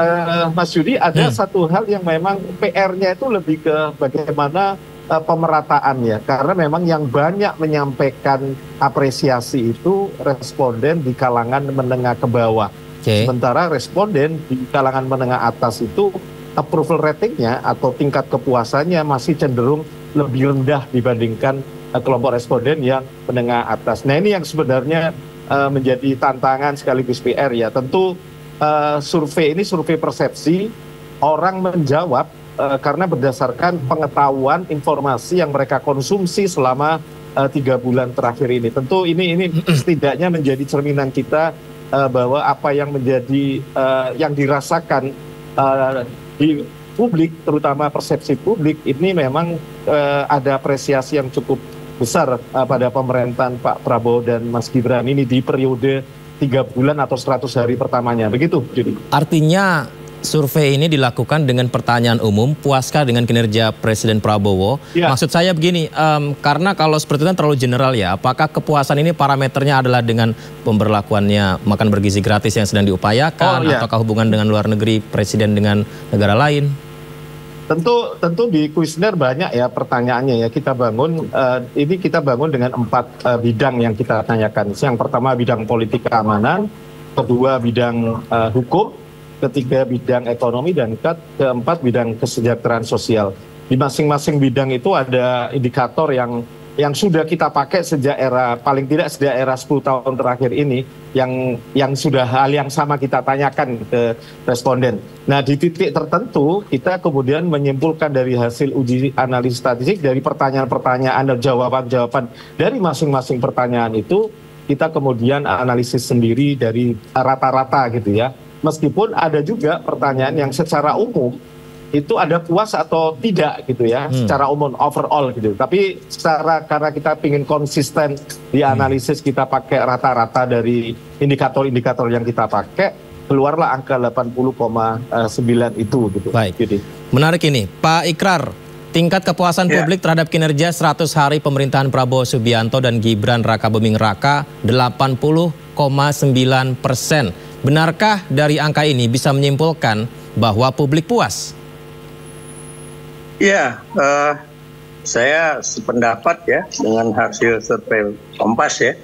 Mas Yudi, ada satu hal yang memang PR-nya itu lebih ke bagaimana pemerataannya, karena memang yang banyak menyampaikan apresiasi itu responden di kalangan menengah ke bawah. Sementara responden di kalangan menengah atas itu approval ratingnya atau tingkat kepuasannya masih cenderung lebih rendah dibandingkan kelompok responden yang menengah atas. Nah, ini yang sebenarnya menjadi tantangan sekaligus PR ya. Tentu survei ini survei persepsi, orang menjawab karena berdasarkan pengetahuan informasi yang mereka konsumsi selama 3 bulan terakhir ini. Tentu ini setidaknya menjadi cerminan kita bahwa apa yang menjadi yang dirasakan di publik, terutama persepsi publik, ini memang ada apresiasi yang cukup besar pada pemerintahan Pak Prabowo dan Mas Gibran ini di periode 3 bulan atau 100 hari pertamanya. Begitu, Judi. Artinya survei ini dilakukan dengan pertanyaan umum, puaskah dengan kinerja Presiden Prabowo? Ya. Maksud saya begini, karena kalau seperti itu terlalu general ya, apakah kepuasan ini parameternya adalah dengan pemberlakuannya makan bergizi gratis yang sedang diupayakan, ataukah hubungan dengan luar negeri Presiden dengan negara lain? Tentu di kuesioner banyak ya pertanyaannya ya. Kita bangun, ini kita bangun dengan 4 bidang yang kita tanyakan. Yang pertama bidang politik keamanan, kedua bidang hukum, ketiga bidang ekonomi, dan keempat bidang kesejahteraan sosial. Di masing-masing bidang itu ada indikator yang sudah kita pakai sejak era, paling tidak sejak era 10 tahun terakhir ini, yang sudah hal yang sama kita tanyakan ke responden. Nah, di titik tertentu kita kemudian menyimpulkan dari hasil uji analisis statistik, dari pertanyaan-pertanyaan dan jawaban-jawaban dari masing-masing pertanyaan itu, kita kemudian analisis sendiri dari rata-rata gitu ya. Meskipun ada juga pertanyaan yang secara umum itu ada puas atau tidak gitu ya, secara umum overall gitu. Tapi karena kita ingin konsisten di analisis, kita pakai rata-rata dari indikator-indikator yang kita pakai, keluarlah angka 80,9 itu gitu. Baik. Menarik ini, Pak Ikrar. Tingkat kepuasan publik terhadap kinerja 100 hari pemerintahan Prabowo Subianto dan Gibran Rakabuming Raka 80,9%. Benarkah dari angka ini bisa menyimpulkan bahwa publik puas? Ya, saya sependapat ya dengan hasil survei Kompas ya.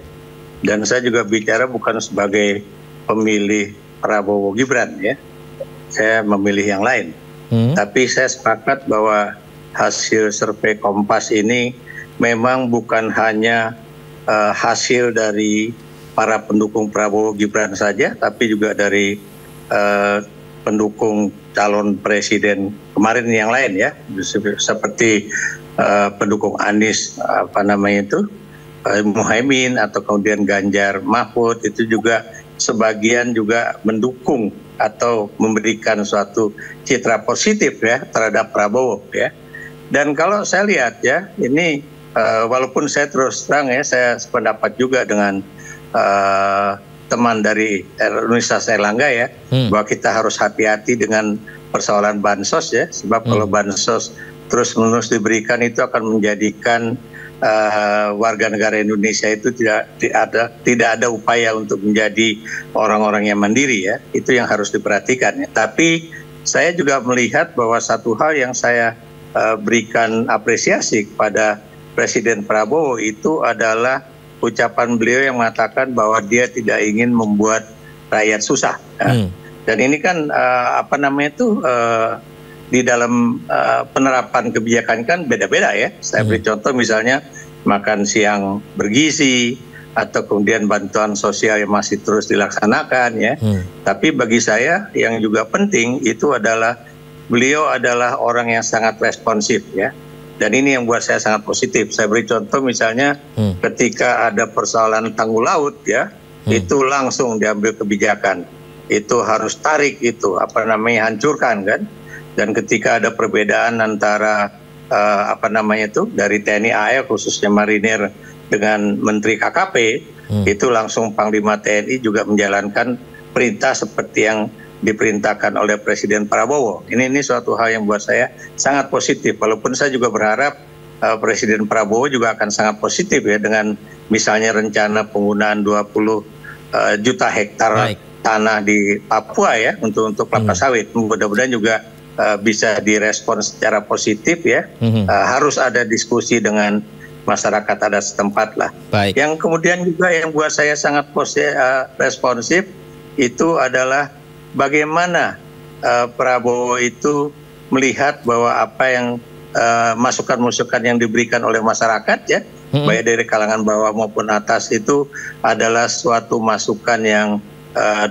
Dan saya juga bicara bukan sebagai pemilih Prabowo Gibran ya. Saya memilih yang lain. Tapi saya sepakat bahwa hasil survei Kompas ini memang bukan hanya hasil dari para pendukung Prabowo Gibran saja, tapi juga dari pendukung calon presiden kemarin yang lain ya, seperti pendukung Anies Muhaimin atau kemudian Ganjar Mahfud, itu juga sebagian juga mendukung atau memberikan suatu citra positif ya terhadap Prabowo ya. Dan kalau saya lihat ya, ini walaupun saya terus terang ya, saya sependapat juga dengan teman dari Universitas Airlangga ya, bahwa kita harus hati-hati dengan persoalan bansos ya, sebab kalau bansos terus-menerus diberikan itu akan menjadikan warga negara Indonesia itu tidak ada upaya untuk menjadi orang-orang yang mandiri ya, itu yang harus diperhatikan ya. Tapi saya juga melihat bahwa satu hal yang saya berikan apresiasi kepada Presiden Prabowo itu adalah ucapan beliau yang mengatakan bahwa dia tidak ingin membuat rakyat susah. Dan ini kan di dalam penerapan kebijakan kan beda-beda ya. Saya beri contoh misalnya makan siang bergizi atau kemudian bantuan sosial yang masih terus dilaksanakan ya. Tapi bagi saya yang juga penting itu adalah beliau adalah orang yang sangat responsif ya. Dan ini yang buat saya sangat positif. Saya beri contoh misalnya ketika ada persoalan tanggul laut ya, itu langsung diambil kebijakan. Itu harus tarik itu, hancurkan kan. Dan ketika ada perbedaan antara dari TNI AL khususnya Marinir dengan Menteri KKP, itu langsung Panglima TNI juga menjalankan perintah seperti yang diperintahkan oleh Presiden Prabowo. Ini suatu hal yang buat saya sangat positif. Walaupun saya juga berharap Presiden Prabowo juga akan sangat positif ya dengan misalnya rencana penggunaan 20 juta hektar tanah di Papua ya untuk kelapa sawit. Mudah-mudahan juga bisa direspon secara positif ya. Harus ada diskusi dengan masyarakat adat setempat lah. Yang kemudian juga yang buat saya sangat responsif itu adalah bagaimana Prabowo itu melihat bahwa apa yang masukan-masukan yang diberikan oleh masyarakat ya, baik dari kalangan bawah maupun atas itu adalah suatu masukan yang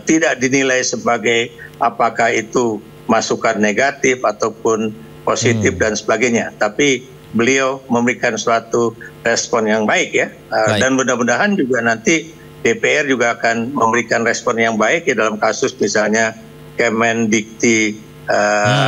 tidak dinilai sebagai apakah itu masukan negatif ataupun positif dan sebagainya. Tapi beliau memberikan suatu respon yang baik ya. Dan mudah-mudahan juga nanti DPR juga akan memberikan respon yang baik ya dalam kasus misalnya Kemendikti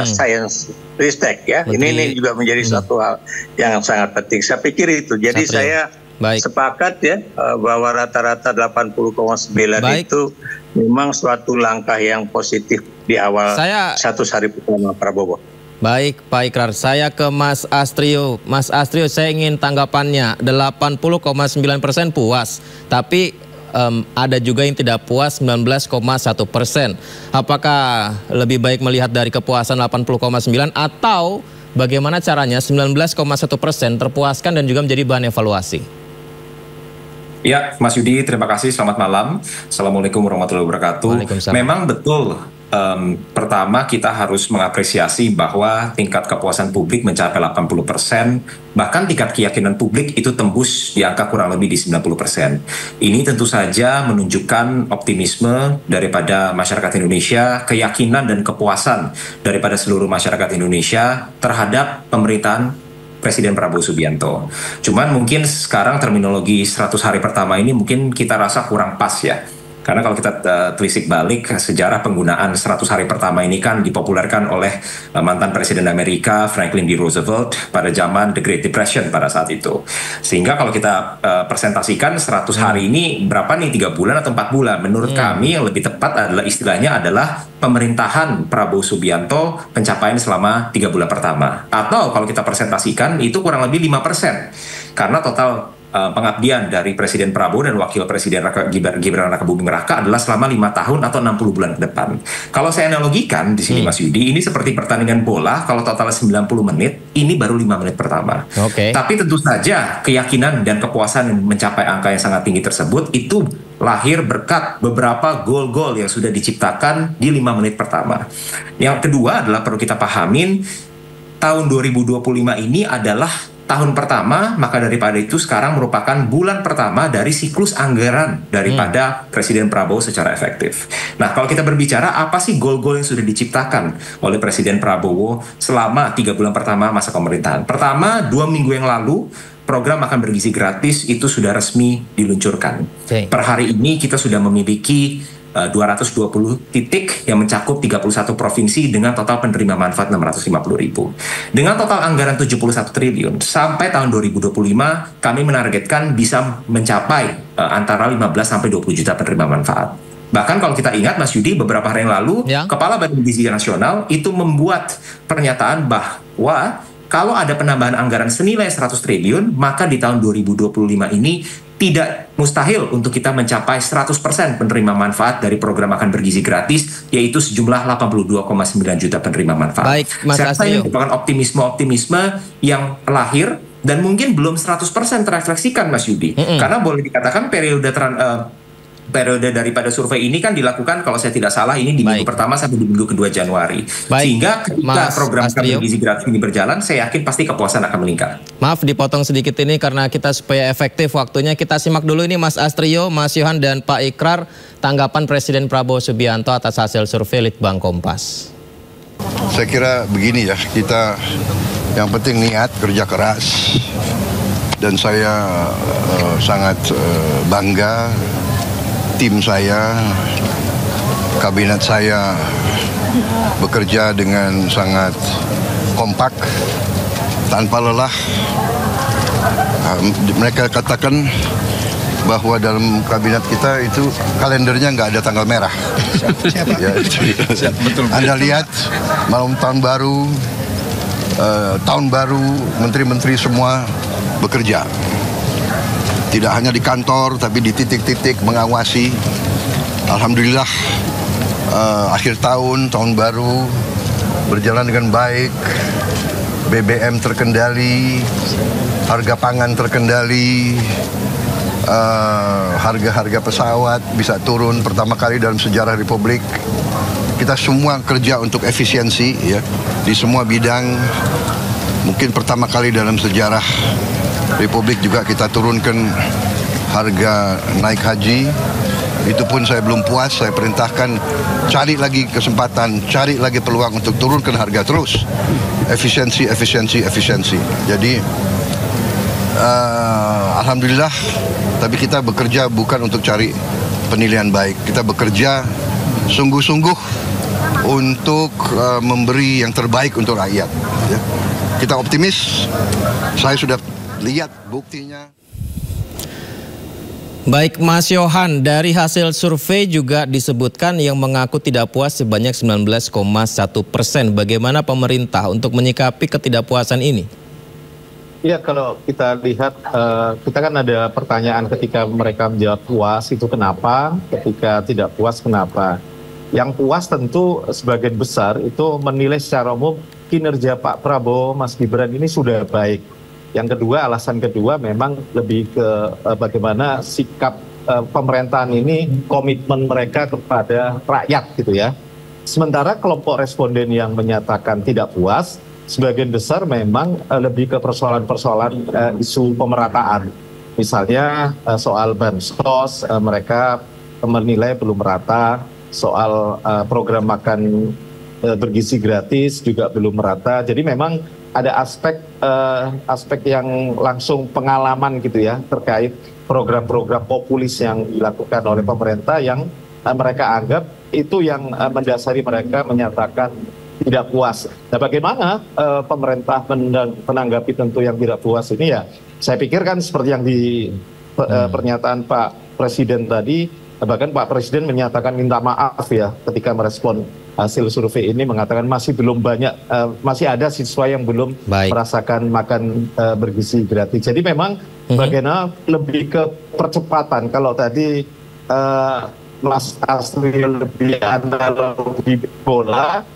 Science Ristek ya. Ini juga menjadi suatu hal yang sangat penting. Saya pikir itu. Jadi saya sepakat ya bahwa rata-rata 80,9 itu memang suatu langkah yang positif di awal 100 hari pertama Prabowo. Baik, Pak Ikrar. Saya ke Mas Astrio. Mas Astrio, saya ingin tanggapannya. 80,9% puas, tapi ada juga yang tidak puas 19,1%. Apakah lebih baik melihat dari kepuasan 80,9 atau bagaimana caranya 19,1% terpuaskan dan juga menjadi bahan evaluasi? Ya, Mas Yudi, terima kasih. Selamat malam. Assalamualaikum warahmatullahi wabarakatuh. Memang betul. Pertama kita harus mengapresiasi bahwa tingkat kepuasan publik mencapai 80%, bahkan tingkat keyakinan publik itu tembus di angka kurang lebih di 90%. Ini tentu saja menunjukkan optimisme daripada masyarakat Indonesia, keyakinan dan kepuasan daripada seluruh masyarakat Indonesia terhadap pemerintahan Presiden Prabowo Subianto. Cuman mungkin sekarang terminologi 100 hari pertama ini mungkin kita rasa kurang pas ya. Karena kalau kita telisik balik, sejarah penggunaan 100 hari pertama ini kan dipopulerkan oleh mantan Presiden Amerika Franklin D. Roosevelt pada zaman The Great Depression pada saat itu. Sehingga kalau kita presentasikan 100 hari ini berapa nih, 3 bulan atau 4 bulan? Menurut kami yang lebih tepat adalah istilahnya adalah pemerintahan Prabowo Subianto pencapaian selama 3 bulan pertama. Atau kalau kita presentasikan itu kurang lebih 5%. Karena total pengabdian dari Presiden Prabowo dan Wakil Presiden Gibran Rakabuming Raka adalah selama 5 tahun atau 60 bulan ke depan. Kalau saya analogikan di sini Mas Yudi, ini seperti pertandingan bola, kalau totalnya 90 menit, ini baru 5 menit pertama. Tapi tentu saja keyakinan dan kepuasan mencapai angka yang sangat tinggi tersebut itu lahir berkat beberapa gol-gol yang sudah diciptakan di 5 menit pertama. Yang kedua adalah perlu kita pahamin, tahun 2025 ini adalah tahun pertama, maka daripada itu sekarang merupakan bulan pertama dari siklus anggaran daripada Presiden Prabowo secara efektif. Nah, kalau kita berbicara apa sih gol-gol yang sudah diciptakan oleh Presiden Prabowo selama 3 bulan pertama masa pemerintahan. Pertama, 2 minggu yang lalu, program makan bergizi gratis itu sudah resmi diluncurkan. Per hari ini kita sudah memiliki 220 titik yang mencakup 31 provinsi dengan total penerima manfaat 650.000. Dengan total anggaran 71 triliun, sampai tahun 2025 kami menargetkan bisa mencapai antara 15 sampai 20 juta penerima manfaat. Bahkan kalau kita ingat Mas Yudi, beberapa hari yang lalu, Kepala Badan Gizi Nasional itu membuat pernyataan bahwa kalau ada penambahan anggaran senilai 100 triliun, maka di tahun 2025 ini tidak mustahil untuk kita mencapai 100% penerima manfaat dari program makan bergizi gratis, yaitu sejumlah 82,9 juta penerima manfaat. Baik, Mas Saya rasa ini merupakan optimisme yang lahir dan mungkin belum 100% terefleksikan, Mas Yudi. Karena boleh dikatakan periode daripada survei ini kan dilakukan, kalau saya tidak salah, ini di minggu pertama sampai di minggu kedua Januari. Sehingga ketika program makan bergizi gratis ini berjalan, saya yakin pasti kepuasan akan meningkat. Maaf dipotong sedikit ini karena kita supaya efektif waktunya, kita simak dulu ini Mas Astrio, Mas Yohan dan Pak Ikrar, tanggapan Presiden Prabowo Subianto atas hasil survei Litbang Kompas. Saya kira begini ya, kita yang penting niat, kerja keras, dan saya sangat bangga tim saya, kabinet saya bekerja dengan sangat kompak, tanpa lelah. Mereka katakan bahwa dalam kabinet kita itu kalendernya nggak ada tanggal merah. Ya, betul. Anda lihat malam tahun baru, menteri-menteri semua bekerja. Tidak hanya di kantor, tapi di titik-titik mengawasi. Alhamdulillah, akhir tahun baru berjalan dengan baik. BBM terkendali, harga pangan terkendali, harga-harga pesawat bisa turun pertama kali dalam sejarah Republik. Kita semua kerja untuk efisiensi ya di semua bidang. Mungkin pertama kali dalam sejarah Republik juga kita turunkan harga naik haji. Itu pun saya belum puas, saya perintahkan cari lagi kesempatan, cari lagi peluang untuk turunkan harga terus. Efisiensi. Jadi alhamdulillah, tapi kita bekerja bukan untuk cari penilaian baik. Kita bekerja sungguh-sungguh untuk memberi yang terbaik untuk rakyat. Ya. Kita optimis, saya sudah lihat buktinya. Baik Mas Yohan, dari hasil survei juga disebutkan yang mengaku tidak puas sebanyak 19,1%. Bagaimana pemerintah untuk menyikapi ketidakpuasan ini? Ya, kalau kita lihat, kita kan ada pertanyaan ketika mereka menjawab puas itu kenapa, ketika tidak puas kenapa. Yang puas tentu sebagian besar itu menilai secara umum kinerja Pak Prabowo, Mas Gibran ini sudah baik. Yang kedua, alasan kedua memang lebih ke bagaimana sikap pemerintahan ini, komitmen mereka kepada rakyat gitu ya. Sementara kelompok responden yang menyatakan tidak puas, sebagian besar memang lebih ke persoalan-persoalan isu pemerataan. Misalnya soal bansos, mereka menilai belum merata, soal program makan bergizi gratis juga belum merata. Jadi memang ada aspek yang langsung pengalaman gitu ya terkait program-program populis yang dilakukan oleh pemerintah yang mereka anggap itu yang mendasari mereka menyatakan tidak puas. Nah, bagaimana pemerintah menanggapi tentu yang tidak puas ini ya? Saya pikir kan seperti yang di pernyataan Pak Presiden tadi, bahkan Pak Presiden menyatakan minta maaf ya ketika merespon hasil survei ini, mengatakan masih belum banyak, masih ada siswa yang belum merasakan makan bergizi gratis. Jadi memang bagaimana lebih ke percepatan. Kalau tadi Mas Astrio lebih analogi bola,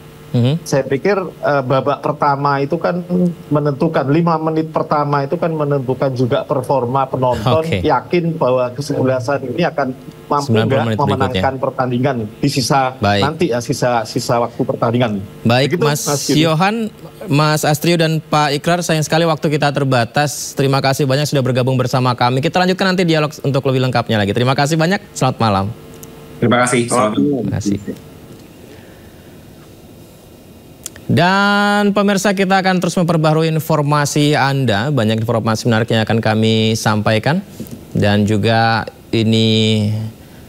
saya pikir babak pertama itu kan menentukan, 5 menit pertama itu kan menentukan juga performa penonton, yakin bahwa kesebelasan ini akan mampu memenangkan pertandingan di sisa nanti ya, sisa waktu pertandingan. Baik, begitu, Mas Yohan, Mas Astrio dan Pak Ikrar, sayang sekali waktu kita terbatas. Terima kasih banyak sudah bergabung bersama kami. Kita lanjutkan nanti dialog untuk lebih lengkapnya lagi. Terima kasih banyak, selamat malam. Terima kasih. Terima kasih. Dan pemirsa, kita akan terus memperbarui informasi Anda. Banyak informasi menarik yang akan kami sampaikan. Dan juga ini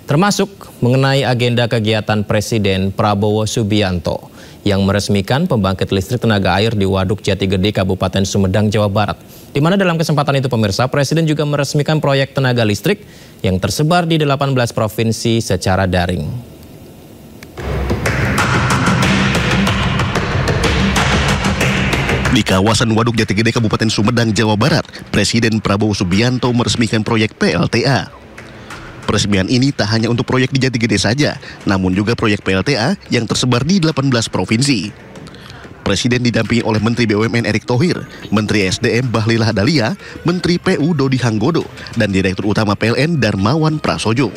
termasuk mengenai agenda kegiatan Presiden Prabowo Subianto yang meresmikan pembangkit listrik tenaga air di Waduk Jati Gede, Kabupaten Sumedang, Jawa Barat. Di mana dalam kesempatan itu pemirsa, Presiden juga meresmikan proyek tenaga listrik yang tersebar di 18 provinsi secara daring. Di kawasan Waduk Jati Gede, Kabupaten Sumedang, Jawa Barat, Presiden Prabowo Subianto meresmikan proyek PLTA. Peresmian ini tak hanya untuk proyek di Jati Gede saja, namun juga proyek PLTA yang tersebar di 18 provinsi. Presiden didampingi oleh Menteri BUMN Erick Thohir, Menteri SDM Bahlil Lahadalia, Menteri PU Dodi Hanggodo, dan Direktur Utama PLN Darmawan Prasojo.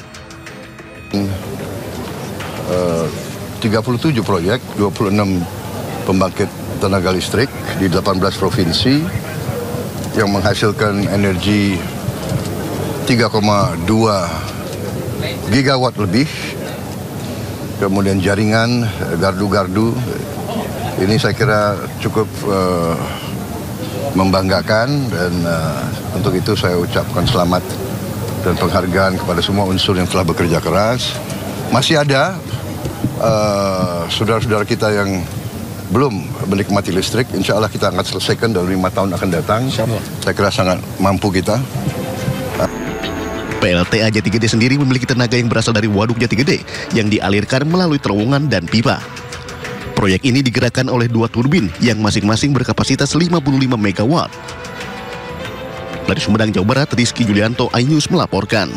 37 proyek, 26 pembangkit tenaga listrik di 18 provinsi yang menghasilkan energi 3,2 gigawatt lebih. Kemudian jaringan gardu-gardu ini saya kira cukup membanggakan, dan untuk itu saya ucapkan selamat dan penghargaan kepada semua unsur yang telah bekerja keras. Masih ada saudara-saudara kita yang belum menikmati listrik. Insya Allah kita akan selesaikan dalam 5 tahun akan datang. Saya kira sangat mampu kita. PLTA Jati Gede sendiri memiliki tenaga yang berasal dari Waduk Jati Gede yang dialirkan melalui terowongan dan pipa. Proyek ini digerakkan oleh 2 turbin yang masing-masing berkapasitas 55 MW. Dari Sumedang, Jawa Barat, Rizky Julianto, iNews melaporkan.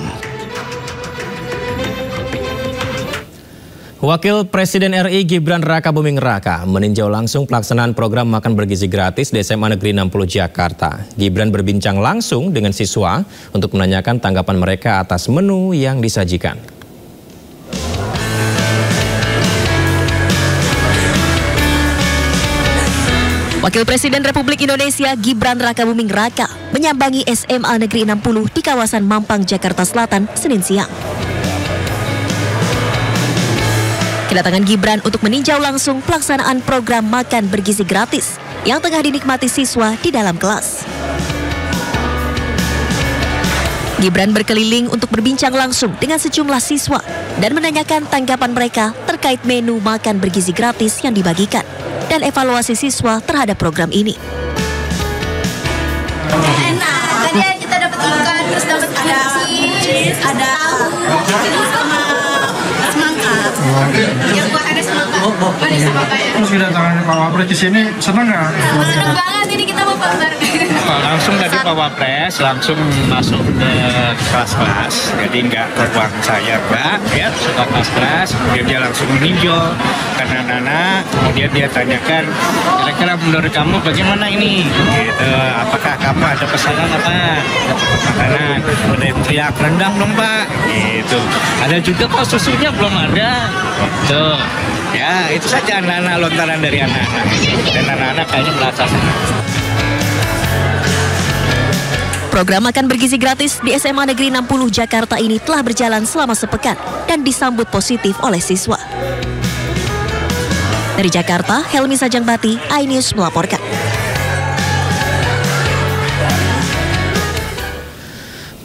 Wakil Presiden RI Gibran Rakabuming Raka meninjau langsung pelaksanaan program makan bergizi gratis di SMA Negeri 60 Jakarta. Gibran berbincang langsung dengan siswa untuk menanyakan tanggapan mereka atas menu yang disajikan. Wakil Presiden Republik Indonesia Gibran Rakabuming Raka menyambangi SMA Negeri 60 di kawasan Mampang, Jakarta Selatan, Senin siang. Kedatangan Gibran untuk meninjau langsung pelaksanaan program makan bergizi gratis yang tengah dinikmati siswa di dalam kelas. Gibran berkeliling untuk berbincang langsung dengan sejumlah siswa dan menanyakan tanggapan mereka terkait menu makan bergizi gratis yang dibagikan dan evaluasi siswa terhadap program ini. Enak, tadi kita dapat ikan, terus dapat cheese, ada tahu, sama semangka. Yang buat ada semangka. Manis sama kayak. Terus kedatangan Pak Wapres di sini senang nggak? Senang banget, ini kita mau pamer. Langsung tadi Pak Wapres langsung masuk ke kelas-kelas, jadi nggak ke ruang saya Mbak, ya suka kelas-kelas, kemudian dia langsung meninjau karena anak-anak, kemudian dia tanyakan kira-kira menurut kamu bagaimana ini, gitu, apakah kamu ada pesanan apa, makanan, kemudian teriak rendang dong Pak, gitu, ada juga kok susunya belum ada, gitu. Ya itu saja anak-anak lontaran dari anak-anak, dan anak-anak kayaknya merasa senang. Program makan bergizi gratis di SMA Negeri 60 Jakarta ini telah berjalan selama sepekan dan disambut positif oleh siswa. Dari Jakarta, Helmi Sajangbati, iNews melaporkan.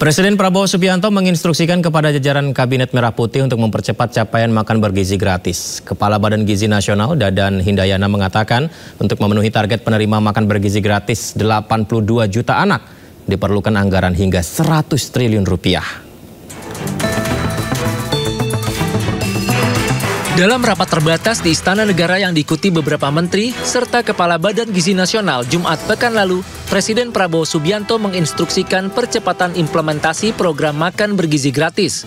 Presiden Prabowo Subianto menginstruksikan kepada jajaran Kabinet Merah Putih untuk mempercepat capaian makan bergizi gratis. Kepala Badan Gizi Nasional Dadan Hindayana mengatakan untuk memenuhi target penerima makan bergizi gratis 82 juta anak diperlukan anggaran hingga 100 triliun rupiah. Dalam rapat terbatas di Istana Negara yang diikuti beberapa menteri serta Kepala Badan Gizi Nasional Jumat pekan lalu, Presiden Prabowo Subianto menginstruksikan percepatan implementasi program makan bergizi gratis.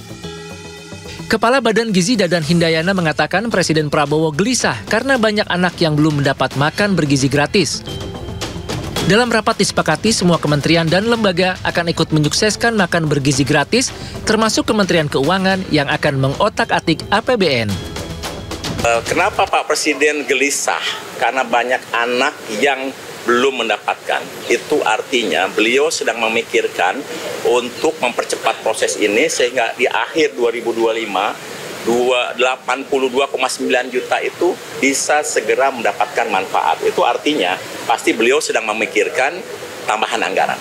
Kepala Badan Gizi Dadan Hindayana mengatakan Presiden Prabowo gelisah karena banyak anak yang belum mendapat makan bergizi gratis. Dalam rapat disepakati semua kementerian dan lembaga akan ikut menyukseskan makan bergizi gratis, termasuk Kementerian Keuangan yang akan mengotak-atik APBN. Kenapa Pak Presiden gelisah? Karena banyak anak yang belum mendapatkan. Itu artinya beliau sedang memikirkan untuk mempercepat proses ini sehingga di akhir 2025, 82,9 juta itu bisa segera mendapatkan manfaat. Itu artinya pasti beliau sedang memikirkan tambahan anggaran.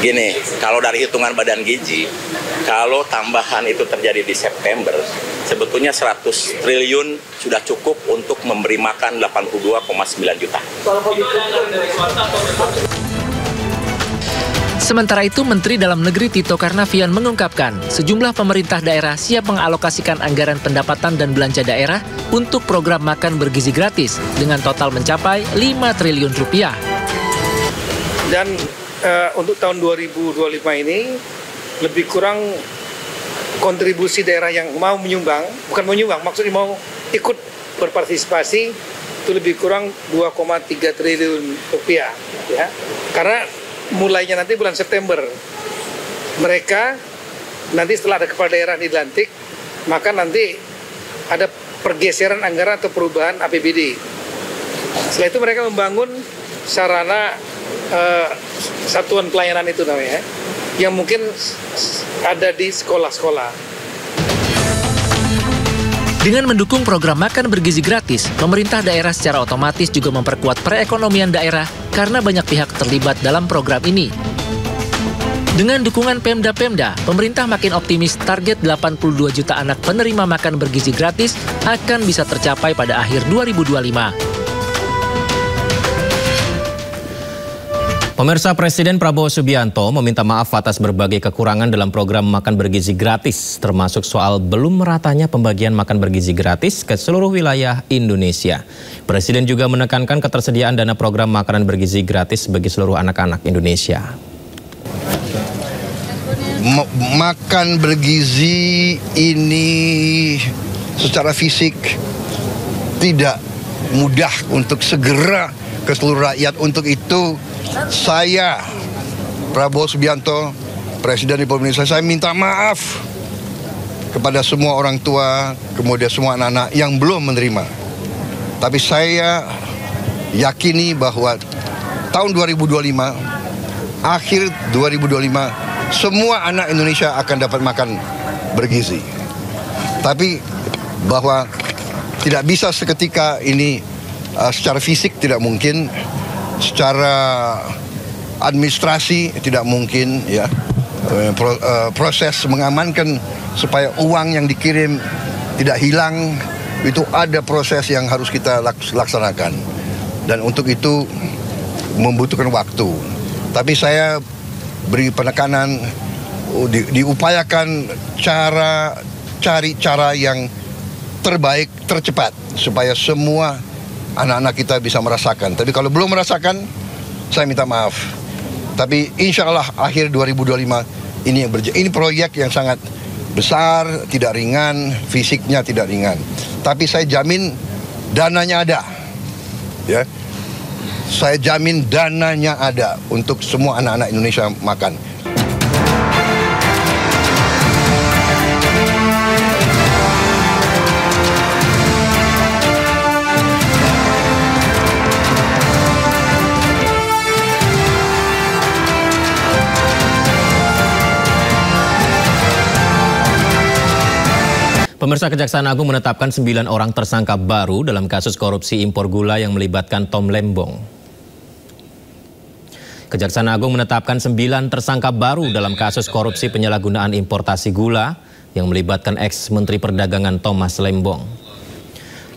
Gini, kalau dari hitungan Badan Gizi, kalau tambahan itu terjadi di September, sebetulnya 100 triliun sudah cukup untuk memberi makan 82,9 juta. Sementara itu, Menteri Dalam Negeri Tito Karnavian mengungkapkan sejumlah pemerintah daerah siap mengalokasikan anggaran pendapatan dan belanja daerah untuk program makan bergizi gratis dengan total mencapai 5 triliun rupiah. Dan untuk tahun 2025 ini lebih kurang kontribusi daerah yang mau menyumbang, bukan menyumbang, maksudnya mau ikut berpartisipasi itu lebih kurang 2,3 triliun rupiah. Ya. Karena mulainya nanti bulan September. Mereka nanti setelah ada kepala daerah dilantik, maka nanti ada pergeseran anggaran atau perubahan APBD. Setelah itu mereka membangun sarana satuan pelayanan itu namanya, yang mungkin ada di sekolah-sekolah. Dengan mendukung program makan bergizi gratis, pemerintah daerah secara otomatis juga memperkuat perekonomian daerah karena banyak pihak terlibat dalam program ini. Dengan dukungan Pemda-Pemda, pemerintah makin optimis target 82 juta anak penerima makan bergizi gratis akan bisa tercapai pada akhir 2025. Pemirsa, Presiden Prabowo Subianto meminta maaf atas berbagai kekurangan dalam program makan bergizi gratis, termasuk soal belum meratanya pembagian makan bergizi gratis ke seluruh wilayah Indonesia. Presiden juga menekankan ketersediaan dana program makanan bergizi gratis bagi seluruh anak-anak Indonesia. Makan bergizi ini secara fisik tidak mudah untuk segera ke seluruh rakyat. Untuk itu saya, Prabowo Subianto, Presiden Republik Indonesia, saya minta maaf kepada semua orang tua, kemudian semua anak-anak yang belum menerima. Tapi saya yakini bahwa tahun 2025, akhir 2025, semua anak Indonesia akan dapat makan bergizi. Tapi bahwa tidak bisa seketika ini secara fisik tidak mungkin, secara administrasi tidak mungkin, ya. Proses mengamankan supaya uang yang dikirim tidak hilang, itu ada proses yang harus kita laksanakan, dan untuk itu membutuhkan waktu. Tapi saya beri penekanan, diupayakan cari cara yang terbaik, tercepat, supaya semua anak-anak kita bisa merasakan. Tapi kalau belum merasakan, saya minta maaf. Tapi insya Allah akhir 2025 ini proyek yang sangat besar, tidak ringan, fisiknya tidak ringan. Tapi saya jamin dananya ada, ya. Saya jamin dananya ada untuk semua anak-anak Indonesia makan. Pemirsa, Kejaksaan Agung menetapkan 9 orang tersangka baru dalam kasus korupsi impor gula yang melibatkan Tom Lembong. Kejaksaan Agung menetapkan 9 tersangka baru dalam kasus korupsi penyalahgunaan importasi gula yang melibatkan ex-Menteri Perdagangan Thomas Lembong.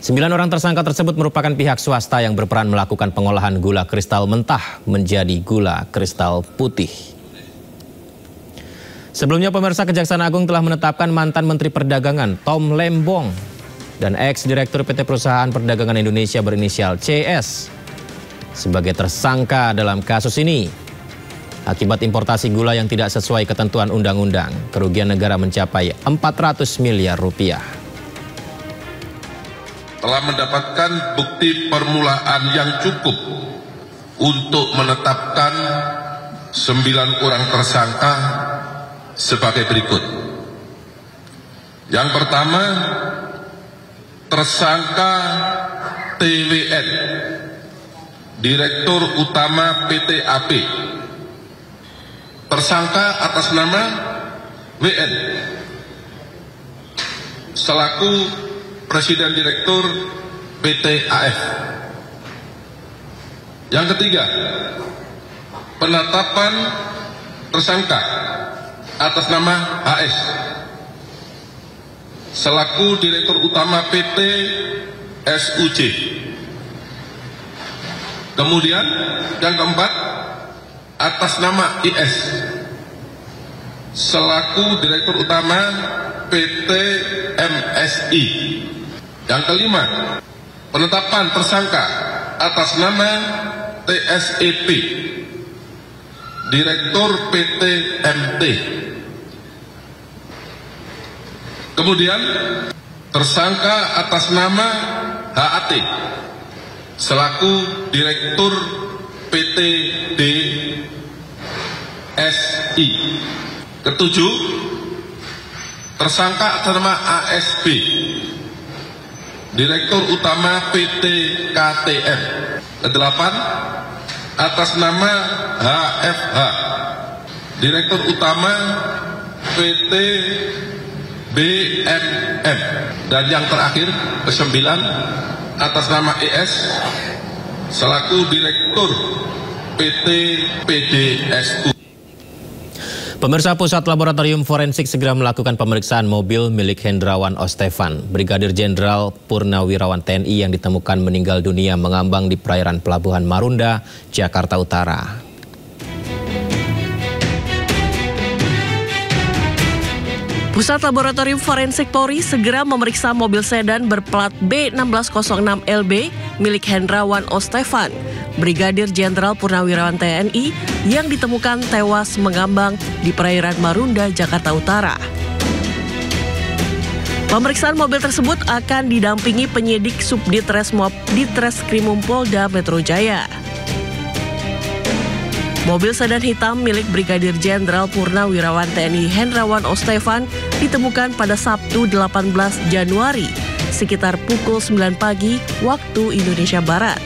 9 orang tersangka tersebut merupakan pihak swasta yang berperan melakukan pengolahan gula kristal mentah menjadi gula kristal putih. Sebelumnya, pemirsa, Kejaksaan Agung telah menetapkan mantan Menteri Perdagangan Tom Lembong dan ex-Direktur PT Perusahaan Perdagangan Indonesia berinisial CS sebagai tersangka dalam kasus ini. Akibat importasi gula yang tidak sesuai ketentuan undang-undang, kerugian negara mencapai 400 miliar rupiah. Telah mendapatkan bukti permulaan yang cukup untuk menetapkan 9 orang tersangka sebagai berikut. Yang pertama, tersangka TWN, Direktur Utama PT AP. Tersangka atas nama WN, selaku Presiden Direktur PT AF. Yang ketiga, penetapan tersangka atas nama HS, selaku Direktur Utama PT SUJ. Kemudian yang keempat, atas nama IS, selaku Direktur Utama PT MSI. Yang kelima, penetapan tersangka atas nama TSEP, Direktur PT MT. Kemudian tersangka atas nama HAT, selaku Direktur PT DSI. Ketujuh, tersangka atas nama ASB, Direktur Utama PT KTM. Kedelapan, atas nama HFH, Direktur Utama PT BMM. Dan yang terakhir, ke-9, atas nama ES, selaku Direktur PT PDSU. Pemirsa, Pusat Laboratorium Forensik segera melakukan pemeriksaan mobil milik Hendrawan Ostefan, Brigadir Jenderal Purnawirawan TNI yang ditemukan meninggal dunia mengambang di perairan Pelabuhan Marunda, Jakarta Utara. Pusat Laboratorium Forensik Polri segera memeriksa mobil sedan berplat B1606LB milik Hendrawan Ostefan, Brigadir Jenderal Purnawirawan TNI yang ditemukan tewas mengambang di perairan Marunda, Jakarta Utara. Pemeriksaan mobil tersebut akan didampingi penyidik Subdit Resmob Ditreskrimum Polda Metro Jaya. Mobil sedan hitam milik Brigadir Jenderal Purnawirawan TNI Hendrawan Ostefan ditemukan pada Sabtu 18 Januari sekitar pukul 9 pagi waktu Indonesia Barat.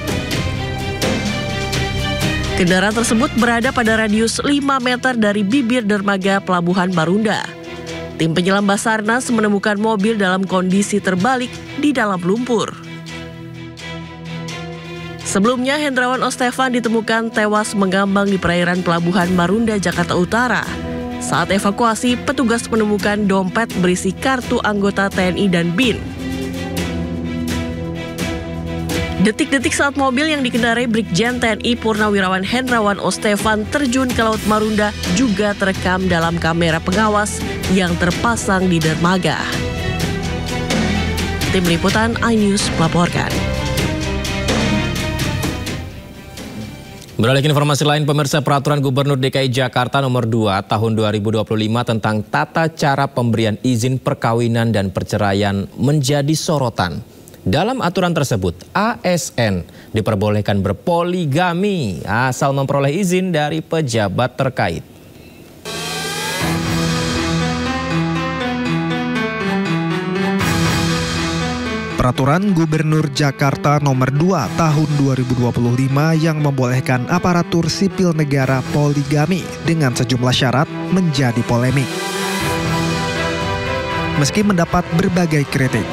Kendaraan tersebut berada pada radius 5 meter dari bibir dermaga Pelabuhan Marunda. Tim penyelam Basarnas menemukan mobil dalam kondisi terbalik di dalam lumpur. Sebelumnya, Hendrawan Ostefan ditemukan tewas mengambang di perairan Pelabuhan Marunda, Jakarta Utara. Saat evakuasi, petugas menemukan dompet berisi kartu anggota TNI dan BIN. Detik-detik saat mobil yang dikendarai Brigjen TNI Purnawirawan Hendrawan Ostefan terjun ke Laut Marunda juga terekam dalam kamera pengawas yang terpasang di dermaga. Tim Liputan iNews melaporkan. Beralih ke informasi lain, pemirsa, Peraturan Gubernur DKI Jakarta Nomor 2 Tahun 2025 tentang tata cara pemberian izin perkawinan dan perceraian menjadi sorotan. Dalam aturan tersebut, ASN diperbolehkan berpoligami asal memperoleh izin dari pejabat terkait. Peraturan Gubernur Jakarta Nomor 2 Tahun 2025 yang membolehkan aparatur sipil negara poligami dengan sejumlah syarat menjadi polemik. meski mendapat berbagai kritik.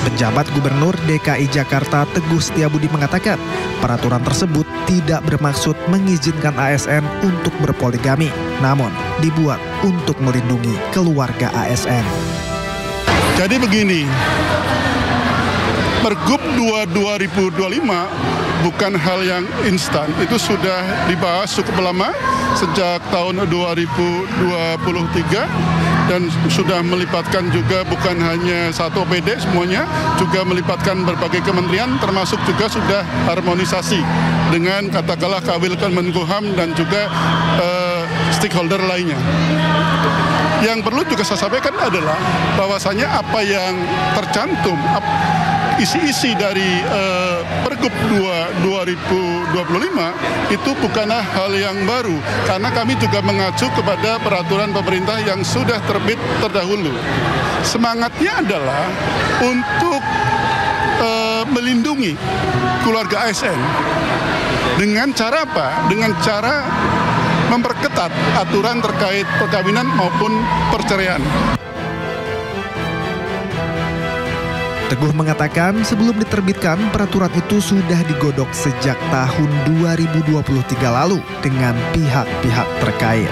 Penjabat Gubernur DKI Jakarta Teguh Setiabudi mengatakan peraturan tersebut tidak bermaksud mengizinkan ASN untuk berpoligami, namun dibuat untuk melindungi keluarga ASN. Jadi begini, Pergub 2025 bukan hal yang instan, itu sudah dibahas cukup lama sejak tahun 2023 dan sudah melibatkan juga bukan hanya satu OPD semuanya, juga melibatkan berbagai kementerian termasuk juga sudah harmonisasi dengan katakanlah Kawil Kemenkumham dan juga stakeholder lainnya. Yang perlu juga saya sampaikan adalah bahwasanya apa yang tercantum isi-isi dari Pergub 2025 itu bukanlah hal yang baru karena kami juga mengacu kepada peraturan pemerintah yang sudah terbit terdahulu. Semangatnya adalah untuk melindungi keluarga ASN dengan cara apa? Dengan cara memperketat aturan terkait perkawinan maupun perceraian. Teguh mengatakan sebelum diterbitkan peraturan itu sudah digodok sejak tahun 2023 lalu dengan pihak-pihak terkait.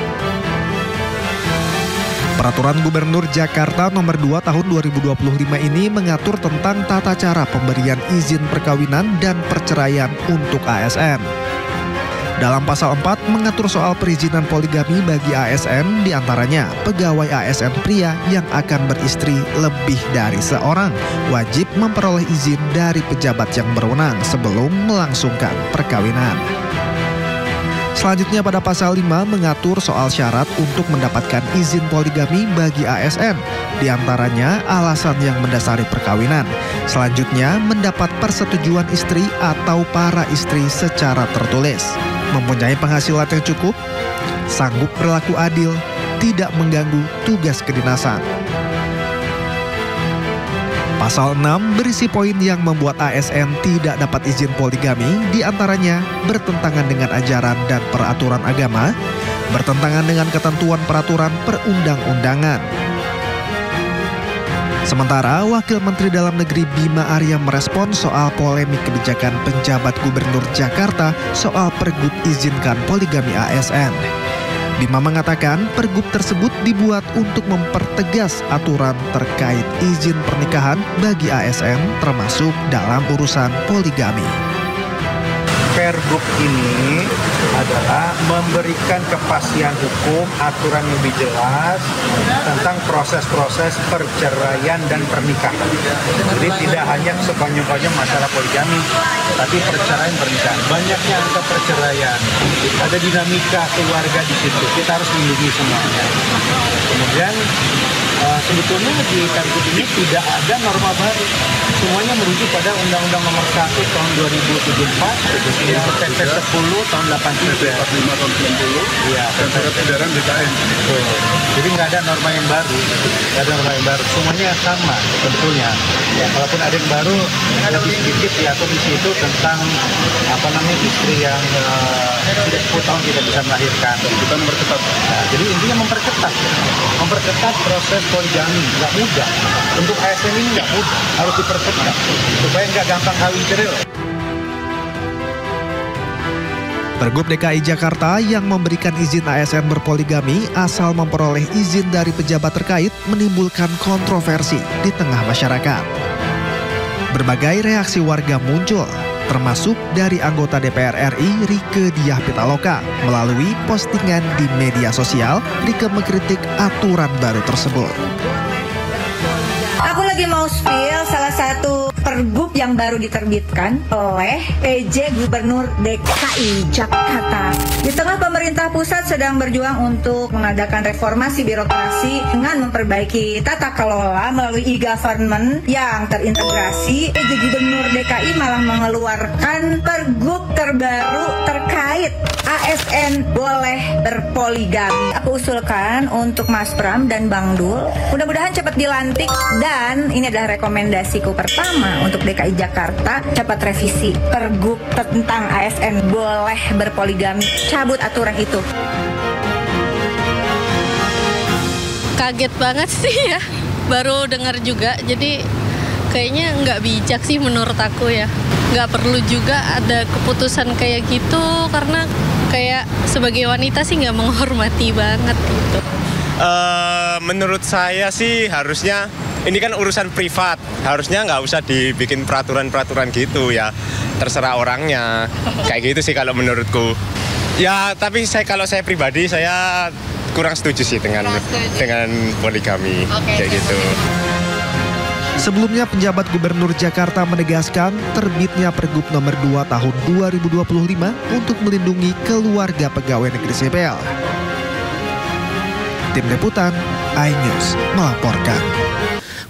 Peraturan Gubernur Jakarta Nomor 2 Tahun 2025 ini mengatur tentang tata cara pemberian izin perkawinan dan perceraian untuk ASN. Dalam pasal 4 mengatur soal perizinan poligami bagi ASN, diantaranya pegawai ASN pria yang akan beristri lebih dari seorang wajib memperoleh izin dari pejabat yang berwenang sebelum melangsungkan perkawinan. Selanjutnya pada pasal 5 mengatur soal syarat untuk mendapatkan izin poligami bagi ASN, diantaranya alasan yang mendasari perkawinan. Selanjutnya mendapat persetujuan istri atau para istri secara tertulis, mempunyai penghasilan yang cukup, sanggup berlaku adil, tidak mengganggu tugas kedinasan. Pasal 6 berisi poin yang membuat ASN tidak dapat izin poligami, diantaranya bertentangan dengan ajaran dan peraturan agama, bertentangan dengan ketentuan peraturan perundang-undangan. Sementara Wakil Menteri Dalam Negeri Bima Arya merespon soal polemik kebijakan penjabat Gubernur Jakarta soal Pergub izinkan poligami ASN. Bima mengatakan pergub tersebut dibuat untuk mempertegas aturan terkait izin pernikahan bagi ASN termasuk dalam urusan poligami. Pergub ini adalah memberikan kepastian hukum, aturan yang lebih jelas tentang proses-proses perceraian dan pernikahan. Jadi tidak hanya sekonyong-konyong masalah poligami, tapi perceraian pernikahan. Banyaknya angka perceraian, ada dinamika keluarga di situ. Kita harus melindungi semuanya. Kemudian sebetulnya di pergub ini tidak ada norma baru. Semuanya merujuk pada Undang-Undang Nomor 1 Tahun 2074, yang PP 10 Tahun 83, 45 Tahun 90, ya, terkait edaran DKN. Jadi nggak ada norma yang baru, semuanya sama sebetulnya. Ya, kalaupun ada yang baru, lebih sedikit diatur di situ tentang istri yang sudah 10 tahun tidak bisa melahirkan. Kita memperketat. Nah, jadi intinya memperketat proses poligami, nggak mudah. Untuk ASN ini nggak mudah, harus diperketat supaya nggak gampang kawin cerai. Pergub DKI Jakarta yang memberikan izin ASN berpoligami asal memperoleh izin dari pejabat terkait menimbulkan kontroversi di tengah masyarakat. Berbagai reaksi warga muncul, termasuk dari anggota DPR RI Rieke Diah Pitaloka. Melalui postingan di media sosial, Rieke mengkritik aturan baru tersebut. Aku lagi mau spill salah satu pergub yang baru diterbitkan oleh PJ Gubernur DKI Jakarta. Di tengah pemerintah pusat sedang berjuang untuk mengadakan reformasi birokrasi dengan memperbaiki tata kelola melalui e-government yang terintegrasi, PJ Gubernur DKI malah mengeluarkan pergub terbaru terkait ASN boleh berpoligami. Aku usulkan untuk Mas Pram dan Bang Dul, mudah-mudahan cepat dilantik, dan ini adalah rekomendasiku pertama untuk DKI Jakarta, cepat revisi pergub tentang ASN boleh berpoligami, cabut aturan itu. Kaget banget sih ya, baru dengar juga, jadi kayaknya nggak bijak sih menurut aku ya. Nggak perlu juga ada keputusan kayak gitu, karena kayak sebagai wanita sih nggak menghormati banget gitu. Menurut saya sih harusnya, ini kan urusan privat, harusnya nggak usah dibikin peraturan-peraturan gitu ya. Terserah orangnya, kayak gitu sih kalau menurutku. Ya, tapi kalau saya pribadi, saya kurang setuju sih dengan poligami, kayak gitu. Sebelumnya penjabat Gubernur Jakarta menegaskan terbitnya Pergub nomor 2 tahun 2025 untuk melindungi keluarga pegawai negeri sipil. Tim Liputan, iNews melaporkan.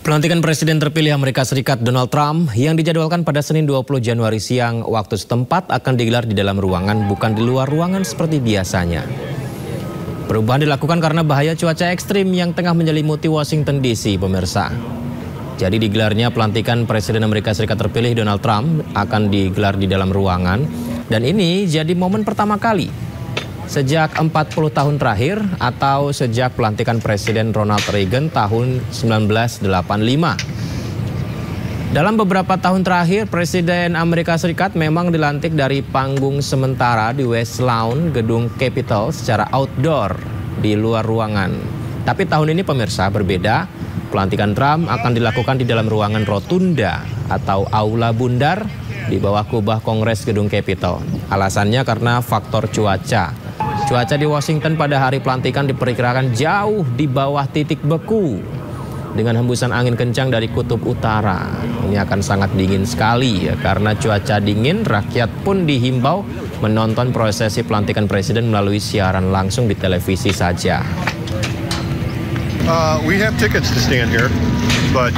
Pelantikan Presiden terpilih Amerika Serikat Donald Trump yang dijadwalkan pada Senin 20 Januari siang waktu setempat akan digelar di dalam ruangan, bukan di luar ruangan seperti biasanya. Perubahan dilakukan karena bahaya cuaca ekstrim yang tengah menyelimuti Washington DC, pemirsa. Jadi digelarnya pelantikan Presiden Amerika Serikat terpilih Donald Trump akan digelar di dalam ruangan. Dan ini jadi momen pertama kali sejak 40 tahun terakhir atau sejak pelantikan Presiden Ronald Reagan tahun 1985. Dalam beberapa tahun terakhir, Presiden Amerika Serikat memang dilantik dari panggung sementara di West Lawn, gedung Capitol secara outdoor di luar ruangan. Tapi tahun ini pemirsa berbeda. Pelantikan Trump akan dilakukan di dalam ruangan rotunda atau aula bundar di bawah kubah Kongres gedung Capitol. Alasannya karena faktor cuaca. Cuaca di Washington pada hari pelantikan diperkirakan jauh di bawah titik beku. Dengan hembusan angin kencang dari kutub utara. Ini akan sangat dingin sekali ya, karena cuaca dingin, rakyat pun dihimbau menonton prosesi pelantikan presiden melalui siaran langsung di televisi saja. We have tickets to stand here, but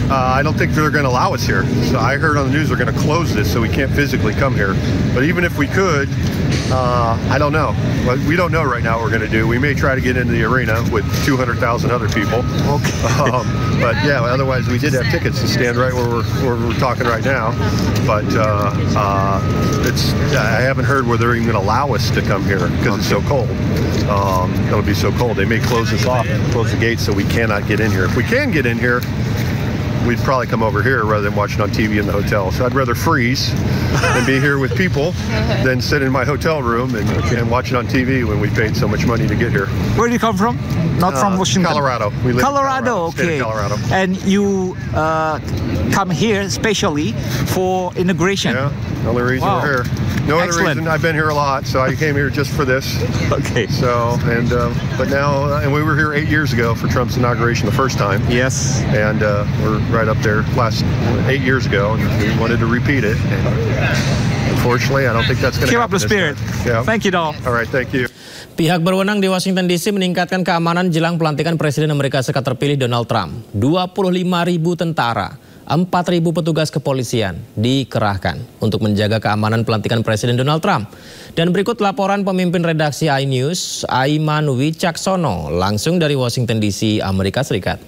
I don't think they're going to allow us here. So I heard on the news they're going to close this, so we can't physically come here. But even if we could, I don't know. But we don't know right now what we're going to do. We may try to get into the arena with 200,000 other people. Okay. But yeah, otherwise we did have tickets to stand right where we're talking right now. But I haven't heard whether they're even going to allow us to come here because it's so cold. It'll be so cold. They may close this off, close the gate, so we cannot get in here. If we can get in here, we'd probably come over here rather than watching on TV in the hotel. So I'd rather freeze and be here with people than sit in my hotel room and watch it on TV when we paid so much money to get here. Where do you come from? Not from Washington? Colorado. We live Colorado, in Colorado, okay. Colorado. And you come here especially for inauguration? Yeah, the only reason we're here. No other reason. I've been here a lot, so I came here just for this. Okay. So, but now, and we were here 8 years ago for Trump's inauguration the first time. Yes. And we're right up there last 8 years ago, and we wanted to repeat it. And unfortunately, I don't think that's going to happen. Keep up the spirit. Yeah. Thank you, Donald. All right, thank you. Pihak berwenang di Washington DC meningkatkan keamanan jelang pelantikan Presiden Amerika Serikat terpilih Donald Trump. 25.000 tentara, 4.000 petugas kepolisian dikerahkan untuk menjaga keamanan pelantikan Presiden Donald Trump. Dan berikut laporan pemimpin redaksi iNews, Aiman Wicaksono, langsung dari Washington DC, Amerika Serikat.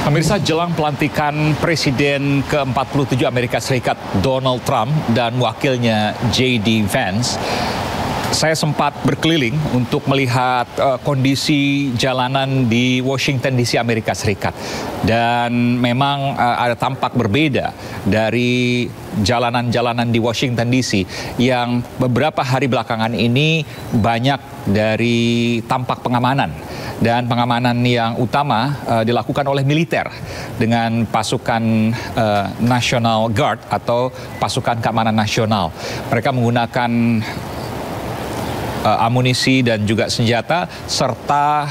Pemirsa, jelang pelantikan Presiden ke-47 Amerika Serikat Donald Trump dan wakilnya J.D. Vance, saya sempat berkeliling untuk melihat kondisi jalanan di Washington DC, Amerika Serikat. Dan memang ada tampak berbeda dari jalanan-jalanan di Washington DC yang beberapa hari belakangan ini banyak dari tampak pengamanan. Dan pengamanan yang utama dilakukan oleh militer dengan pasukan National Guard atau pasukan keamanan nasional. Mereka menggunakan amunisi dan juga senjata serta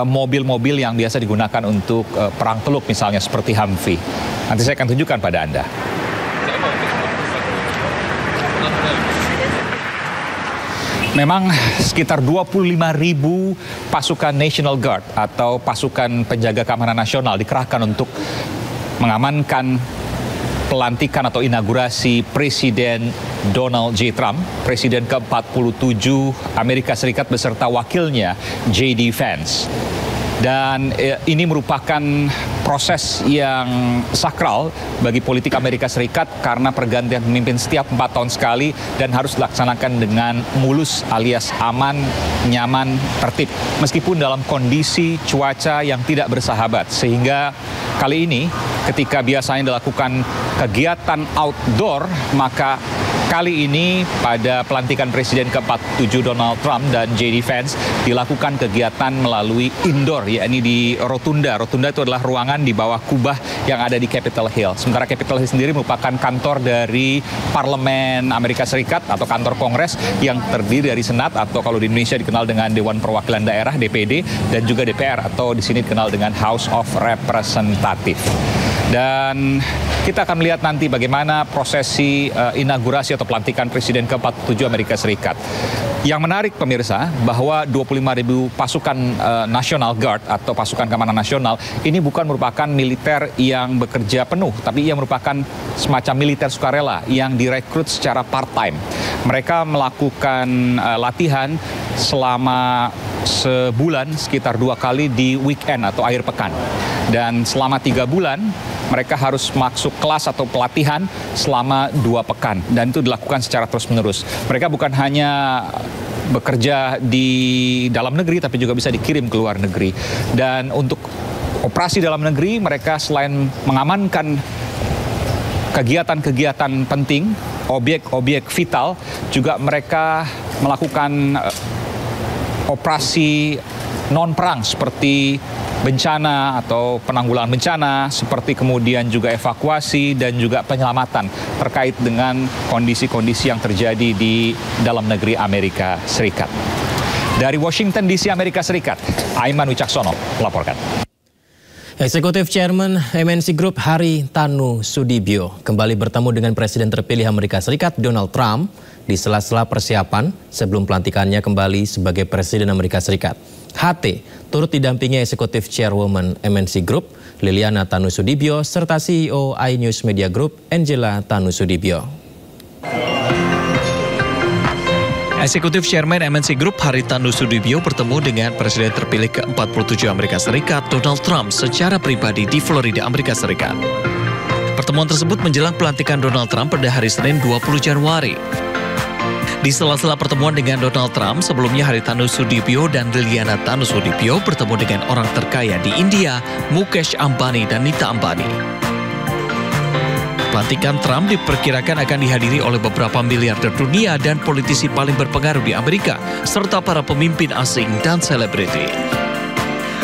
mobil-mobil yang biasa digunakan untuk perang teluk misalnya seperti Humvee. Nanti saya akan tunjukkan pada Anda. Memang sekitar 25.000 pasukan National Guard atau pasukan penjaga keamanan nasional dikerahkan untuk mengamankan pelantikan atau inaugurasi Presiden Donald J. Trump, Presiden ke-47 Amerika Serikat beserta wakilnya J.D. Vance. Dan ini merupakan proses yang sakral bagi politik Amerika Serikat karena pergantian pemimpin setiap 4 tahun sekali dan harus dilaksanakan dengan mulus alias aman, nyaman, tertib. Meskipun dalam kondisi cuaca yang tidak bersahabat. Sehingga kali ini ketika biasanya dilakukan kegiatan outdoor, maka kali ini pada pelantikan Presiden ke-47 Donald Trump dan J.D. Vance dilakukan kegiatan melalui indoor, yakni di Rotunda. Rotunda itu adalah ruangan di bawah kubah yang ada di Capitol Hill. Sementara Capitol Hill sendiri merupakan kantor dari Parlemen Amerika Serikat atau kantor Kongres yang terdiri dari Senat atau kalau di Indonesia dikenal dengan Dewan Perwakilan Daerah DPD dan juga DPR atau di sini dikenal dengan House of Representative. Dan kita akan melihat nanti bagaimana prosesi inaugurasi atau pelantikan Presiden ke-47 Amerika Serikat. Yang menarik pemirsa bahwa 25.000 pasukan National Guard atau pasukan keamanan nasional ini bukan merupakan militer yang bekerja penuh, tapi ia merupakan semacam militer sukarela yang direkrut secara part-time. Mereka melakukan latihan selama sebulan sekitar 2 kali di weekend atau akhir pekan. Dan selama 3 bulan mereka harus masuk kelas atau pelatihan selama 2 pekan. Dan itu dilakukan secara terus-menerus. Mereka bukan hanya bekerja di dalam negeri, tapi juga bisa dikirim ke luar negeri. Dan untuk operasi dalam negeri, mereka selain mengamankan kegiatan-kegiatan penting, objek-objek vital, juga mereka melakukan operasi non-perang seperti bencana atau penanggulangan bencana, seperti kemudian juga evakuasi dan juga penyelamatan terkait dengan kondisi-kondisi yang terjadi di dalam negeri Amerika Serikat. Dari Washington DC, Amerika Serikat, Aiman Wicaksono melaporkan. Eksekutif Chairman MNC Group Hari Tanu Sudibyo kembali bertemu dengan Presiden terpilih Amerika Serikat Donald Trump di sela-sela persiapan sebelum pelantikannya kembali sebagai Presiden Amerika Serikat. HT turut didampingi Eksekutif Chairwoman MNC Group Liliana Tanu Sudibyo serta CEO iNews Media Group Angela Tanu Sudibyo. Eksekutif Chairman MNC Group Hari Tanu Sudibyo bertemu dengan Presiden terpilih ke-47 Amerika Serikat Donald Trump secara pribadi di Florida, Amerika Serikat. Pertemuan tersebut menjelang pelantikan Donald Trump pada hari Senin 20 Januari. Di sela-sela pertemuan dengan Donald Trump, sebelumnya Hari Tanu Sudibyo dan Liliana Tanu Sudibyo bertemu dengan orang terkaya di India, Mukesh Ambani dan Nita Ambani. Pelantikan Trump diperkirakan akan dihadiri oleh beberapa miliarder dunia dan politisi paling berpengaruh di Amerika, serta para pemimpin asing dan selebriti.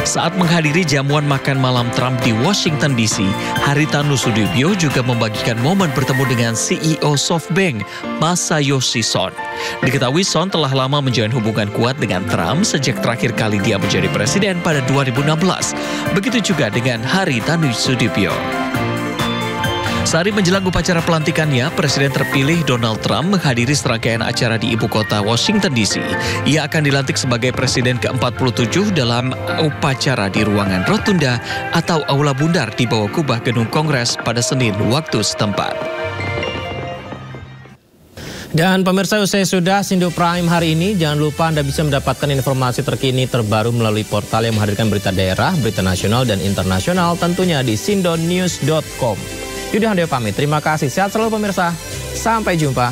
Saat menghadiri jamuan makan malam Trump di Washington DC, Hari Tanu Sudibyo juga membagikan momen bertemu dengan CEO SoftBank, Masayoshi Son. Diketahui Son telah lama menjalin hubungan kuat dengan Trump sejak terakhir kali dia menjadi presiden pada 2016. Begitu juga dengan Hari Tanu Sudibyo. Sehari menjelang upacara pelantikannya, Presiden terpilih Donald Trump menghadiri serangkaian acara di ibu kota Washington DC. Ia akan dilantik sebagai Presiden ke-47 dalam upacara di ruangan Rotunda atau Aula Bundar di bawah kubah Gedung Kongres pada Senin waktu setempat. Dan pemirsa, usai sudah Sindo Prime hari ini, jangan lupa Anda bisa mendapatkan informasi terkini terbaru melalui portal yang menghadirkan berita daerah, berita nasional dan internasional tentunya di sindonews.com. Yudha Handoyo pamit, terima kasih, sehat selalu pemirsa, sampai jumpa.